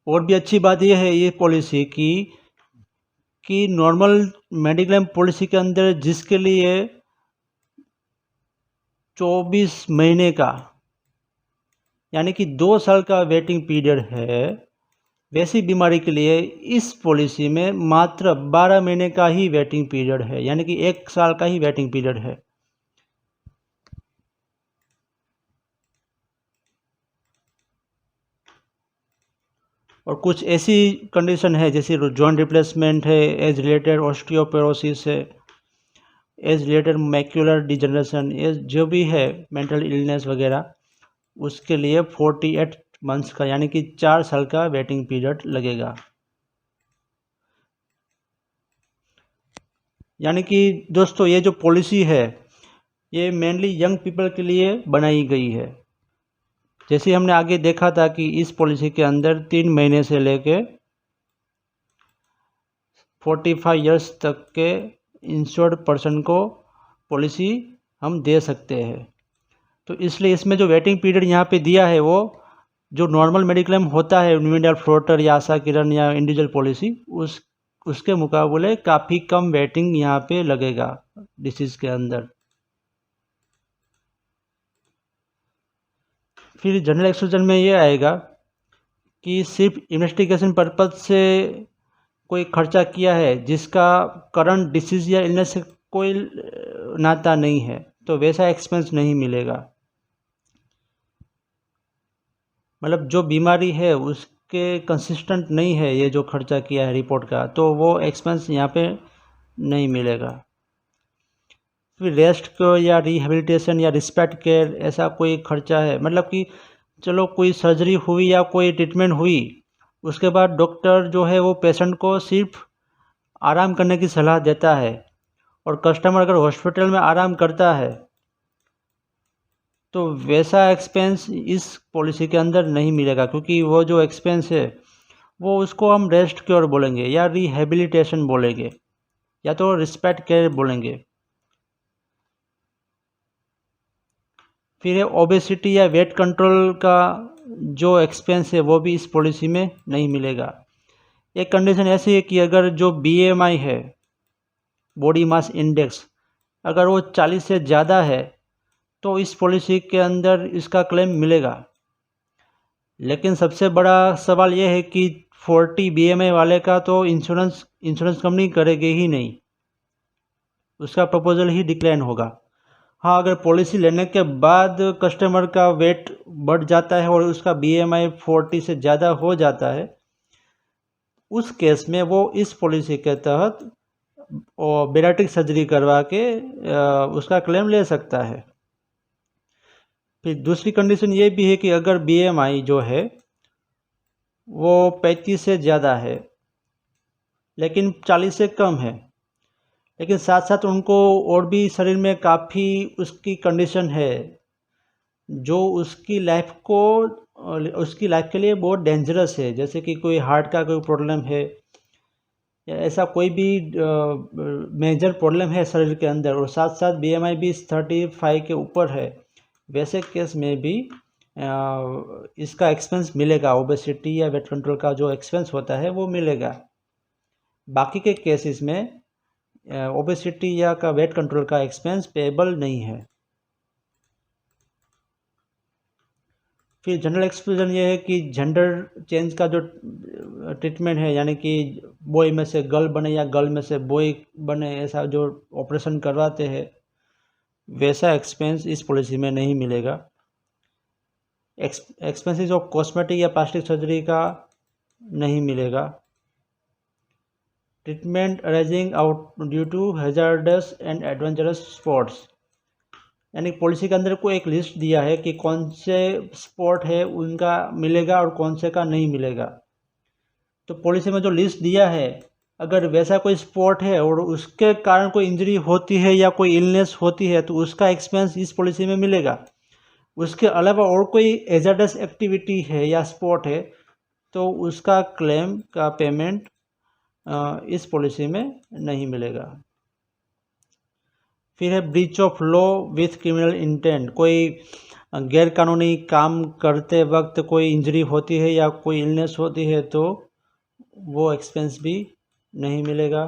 और भी अच्छी बात यह है ये पॉलिसी की कि नॉर्मल मेडिक्लेम पॉलिसी के अंदर जिसके लिए 24 महीने का, यानी कि 2 साल का वेटिंग पीरियड है, वैसी बीमारी के लिए इस पॉलिसी में मात्र 12 महीने का ही वेटिंग पीरियड है, यानी कि 1 साल का ही वेटिंग पीरियड है। और कुछ ऐसी कंडीशन है जैसे जॉइंट रिप्लेसमेंट है, एज रिलेटेड ऑस्टियोपोरोसिस है, एज रिलेटेड मैक्यूलर डिजनरेशन, ये जो भी है मेंटल इलनेस वगैरह, उसके लिए 48 मंथ्स का, यानी कि 4 साल का वेटिंग पीरियड लगेगा। यानी कि दोस्तों ये जो पॉलिसी है ये मेनली यंग पीपल के लिए बनाई गई है। जैसे हमने आगे देखा था कि इस पॉलिसी के अंदर 3 महीने से लेके 45 इयर्स तक के इंश्योर्ड पर्सन को पॉलिसी हम दे सकते हैं। तो इसलिए इसमें जो वेटिंग पीरियड यहाँ पे दिया है वो जो नॉर्मल मेडिक्लेम होता है यूनिवर्सल फ्लोटर या आशा किरण या इंडिविजुअल पॉलिसी, उसके मुकाबले काफ़ी कम वेटिंग यहाँ पे लगेगा डिसीज़ के अंदर। फिर जनरल एक्सक्लूजन में ये आएगा कि सिर्फ इन्वेस्टिगेशन पर्पज से कोई खर्चा किया है जिसका करंट डिसीज या इलनेस से कोई नाता नहीं है, तो वैसा एक्सपेंस नहीं मिलेगा। मतलब जो बीमारी है उसके कंसिस्टेंट नहीं है ये जो खर्चा किया है रिपोर्ट का, तो वो एक्सपेंस यहाँ पे नहीं मिलेगा। फिर रेस्ट को या रिहेबिलिटेशन या रिस्पेक्ट केयर ऐसा कोई खर्चा है, मतलब कि चलो कोई सर्जरी हुई या कोई ट्रीटमेंट हुई, उसके बाद डॉक्टर जो है वो पेशेंट को सिर्फ आराम करने की सलाह देता है, और कस्टमर अगर हॉस्पिटल में आराम करता है तो वैसा एक्सपेंस इस पॉलिसी के अंदर नहीं मिलेगा, क्योंकि वो जो एक्सपेंस है वो उसको हम रेस्ट केयर बोलेंगे या रिहेबिलिटेशन बोलेंगे या तो रिस्पेक्ट केयर बोलेंगे। फिर है ओबेसिटी या वेट कंट्रोल का जो एक्सपेंस है वो भी इस पॉलिसी में नहीं मिलेगा। एक कंडीशन ऐसी है कि अगर जो BMI है, बॉडी मास इंडेक्स, अगर वो 40 से ज़्यादा है तो इस पॉलिसी के अंदर इसका क्लेम मिलेगा। लेकिन सबसे बड़ा सवाल ये है कि 40 BMI वाले का तो इंश्योरेंस कंपनी करेगी ही नहीं, उसका प्रपोजल ही डिक्लाइन होगा। हाँ, अगर पॉलिसी लेने के बाद कस्टमर का वेट बढ़ जाता है और उसका BMI 40 से ज़्यादा हो जाता है, उस केस में वो इस पॉलिसी के तहत बेराट्रिक सर्जरी करवा के उसका क्लेम ले सकता है। फिर दूसरी कंडीशन ये भी है कि अगर BMI जो है वो 35 से ज़्यादा है लेकिन 40 से कम है, लेकिन साथ साथ उनको और भी शरीर में काफ़ी उसकी कंडीशन है जो उसकी लाइफ के लिए बहुत डेंजरस है, जैसे कि कोई हार्ट का कोई प्रॉब्लम है या ऐसा कोई भी मेजर प्रॉब्लम है शरीर के अंदर, और साथ साथ BMI भी 35 के ऊपर है, वैसे केस में भी इसका एक्सपेंस मिलेगा। ओबेसिटी या वेट कंट्रोल का जो एक्सपेंस होता है वो मिलेगा। बाकी के केसेस में ओबेसिटी या का वेट कंट्रोल का एक्सपेंस पेएबल नहीं है। फिर जनरल एक्सक्लूजन ये है कि जेंडर चेंज का जो ट्रीटमेंट है, यानी कि बॉय में से गर्ल बने या गर्ल में से बॉय बने, ऐसा जो ऑपरेशन करवाते हैं वैसा एक्सपेंस इस पॉलिसी में नहीं मिलेगा। एक्सपेंसेस ऑफ कॉस्मेटिक या प्लास्टिक सर्जरी का नहीं मिलेगा। Treatment arising out due to hazardous and adventurous sports, यानी पॉलिसी के अंदर को एक लिस्ट दिया है कि कौन से स्पोर्ट है उनका मिलेगा और कौन से का नहीं मिलेगा। तो पॉलिसी में जो लिस्ट दिया है, अगर वैसा कोई स्पोर्ट है और उसके कारण कोई इंजरी होती है या कोई इलनेस होती है तो उसका एक्सपेंस इस पॉलिसी में मिलेगा। उसके अलावा और कोई हैजार्डस एक्टिविटी है या स्पोर्ट है तो उसका क्लेम का पेमेंट इस पॉलिसी में नहीं मिलेगा। फिर है breach of law with criminal intent, कोई गैरकानूनी काम करते वक्त कोई इंजरी होती है या कोई इलनेस होती है तो वो एक्सपेंस भी नहीं मिलेगा।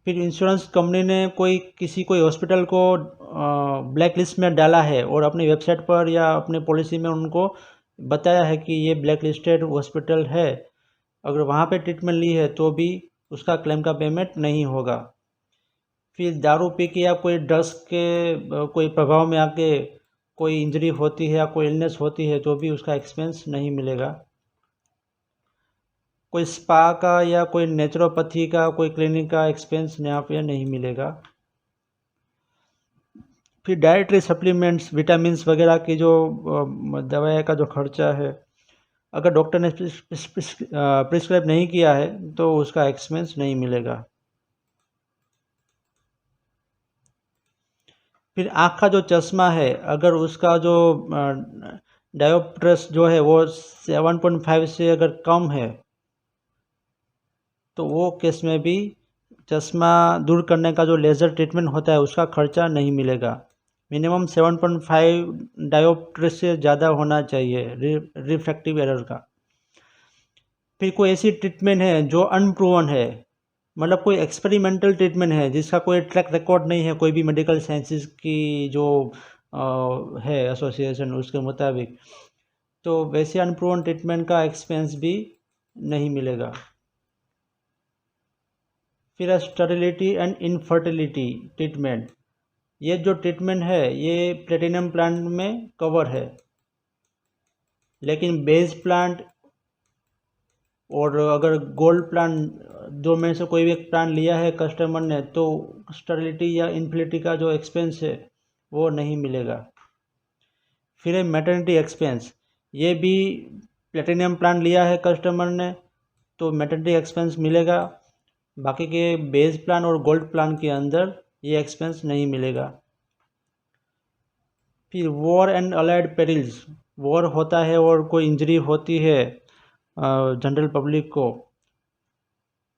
फिर इंश्योरेंस कंपनी ने कोई हॉस्पिटल को ब्लैक लिस्ट में डाला है और अपनी वेबसाइट पर या अपने पॉलिसी में उनको बताया है कि ये ब्लैक लिस्टेड हॉस्पिटल है, अगर वहाँ पे ट्रीटमेंट ली है तो भी उसका क्लेम का पेमेंट नहीं होगा। फिर दारू पी के या कोई ड्रग्स के कोई प्रभाव में आके कोई इंजरी होती है या कोई इलनेस होती है तो भी उसका एक्सपेंस नहीं मिलेगा। कोई स्पा का या कोई नेचुरोपैथी का कोई क्लिनिक का एक्सपेंस यहाँ पे नहीं मिलेगा। फिर डाइटरी सप्लीमेंट्स, विटामिन्स वगैरह की जो दवाई का जो खर्चा है, अगर डॉक्टर ने प्रिस्क्राइब नहीं किया है तो उसका एक्सपेंस नहीं मिलेगा। फिर आँख का जो चश्मा है, अगर उसका जो डायोप्ट्रस जो है वो 7.5 से अगर कम है तो वो केस में भी चश्मा दूर करने का जो लेज़र ट्रीटमेंट होता है उसका खर्चा नहीं मिलेगा। मिनिमम 7.5 डायोप्ट्री से ज़्यादा होना चाहिए रिफ्रैक्टिव एरर का। फिर कोई ऐसी ट्रीटमेंट है जो अनप्रूवन है, मतलब कोई एक्सपेरिमेंटल ट्रीटमेंट है जिसका कोई ट्रैक रिकॉर्ड नहीं है कोई भी मेडिकल साइंसेस की जो है एसोसिएशन उसके मुताबिक, तो वैसे अनप्रूवन ट्रीटमेंट का एक्सपेंस भी नहीं मिलेगा। फिर स्टेरिलिटी एंड इनफर्टिलिटी ट्रीटमेंट, ये जो ट्रीटमेंट है ये प्लेटिनम प्लांट में कवर है, लेकिन बेस प्लांट और अगर गोल्ड प्लांट दो में से कोई भी एक प्लांट लिया है कस्टमर ने, तो स्टेरिलिटी या इनफर्टिलिटी का जो एक्सपेंस है वो नहीं मिलेगा। फिर है मैटरनिटी एक्सपेंस, ये भी प्लेटिनम प्लांट लिया है कस्टमर ने तो मैटरनिटी एक्सपेंस मिलेगा, बाकी के बेस प्लान और गोल्ड प्लान के अंदर ये एक्सपेंस नहीं मिलेगा। फिर war and allied perils, war होता है और कोई इंजरी होती है जनरल पब्लिक को,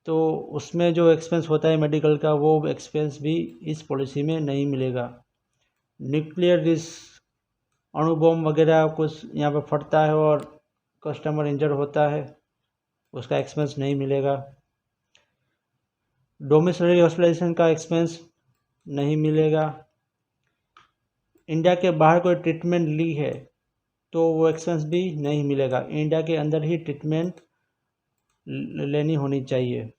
तो उसमें जो एक्सपेंस होता है मेडिकल का वो एक्सपेंस भी इस पॉलिसी में नहीं मिलेगा। न्यूक्लियर रिस्क, अणु बम वगैरह कुछ यहाँ पर फटता है और कस्टमर इंजर होता है, उसका एक्सपेंस नहीं मिलेगा। डोमिसाइलरी हॉस्पिटलाइजेशन का एक्सपेंस नहीं मिलेगा। इंडिया के बाहर कोई ट्रीटमेंट ली है तो वो एक्सपेंस भी नहीं मिलेगा, इंडिया के अंदर ही ट्रीटमेंट लेनी होनी चाहिए।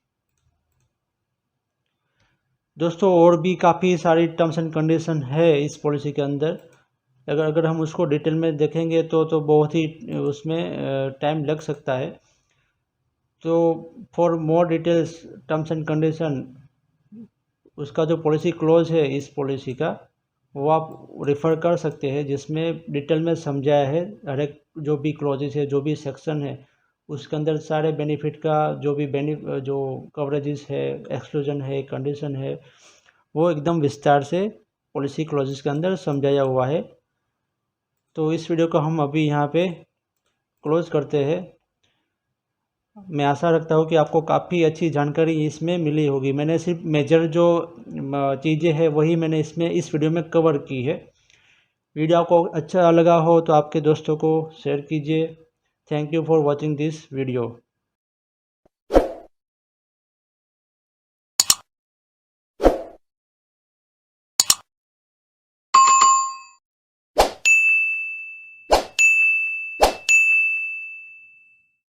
दोस्तों और भी काफ़ी सारी टर्म्स एंड कंडीशन है इस पॉलिसी के अंदर, अगर हम उसको डिटेल में देखेंगे तो बहुत ही उसमें टाइम लग सकता है। तो for more details terms and condition, उसका जो पॉलिसी क्लोज है इस पॉलिसी का वो आप रेफ़र कर सकते हैं, जिसमें डिटेल में समझाया है हर एक जो भी क्लॉजेस है जो भी सेक्शन है उसके अंदर सारे बेनिफिट का जो कवरेजेस है, एक्सक्लूजन है, कंडीशन है, वो एकदम विस्तार से पॉलिसी क्लॉजेस के अंदर समझाया हुआ है। तो इस वीडियो को हम अभी यहाँ पे क्लोज करते हैं। मैं आशा रखता हूँ कि आपको काफ़ी अच्छी जानकारी इसमें मिली होगी। मैंने सिर्फ मेजर जो चीज़ें हैं वही मैंने इस वीडियो में कवर की है। वीडियो आपको अच्छा लगा हो तो आपके दोस्तों को शेयर कीजिए। Thank you for watching this video.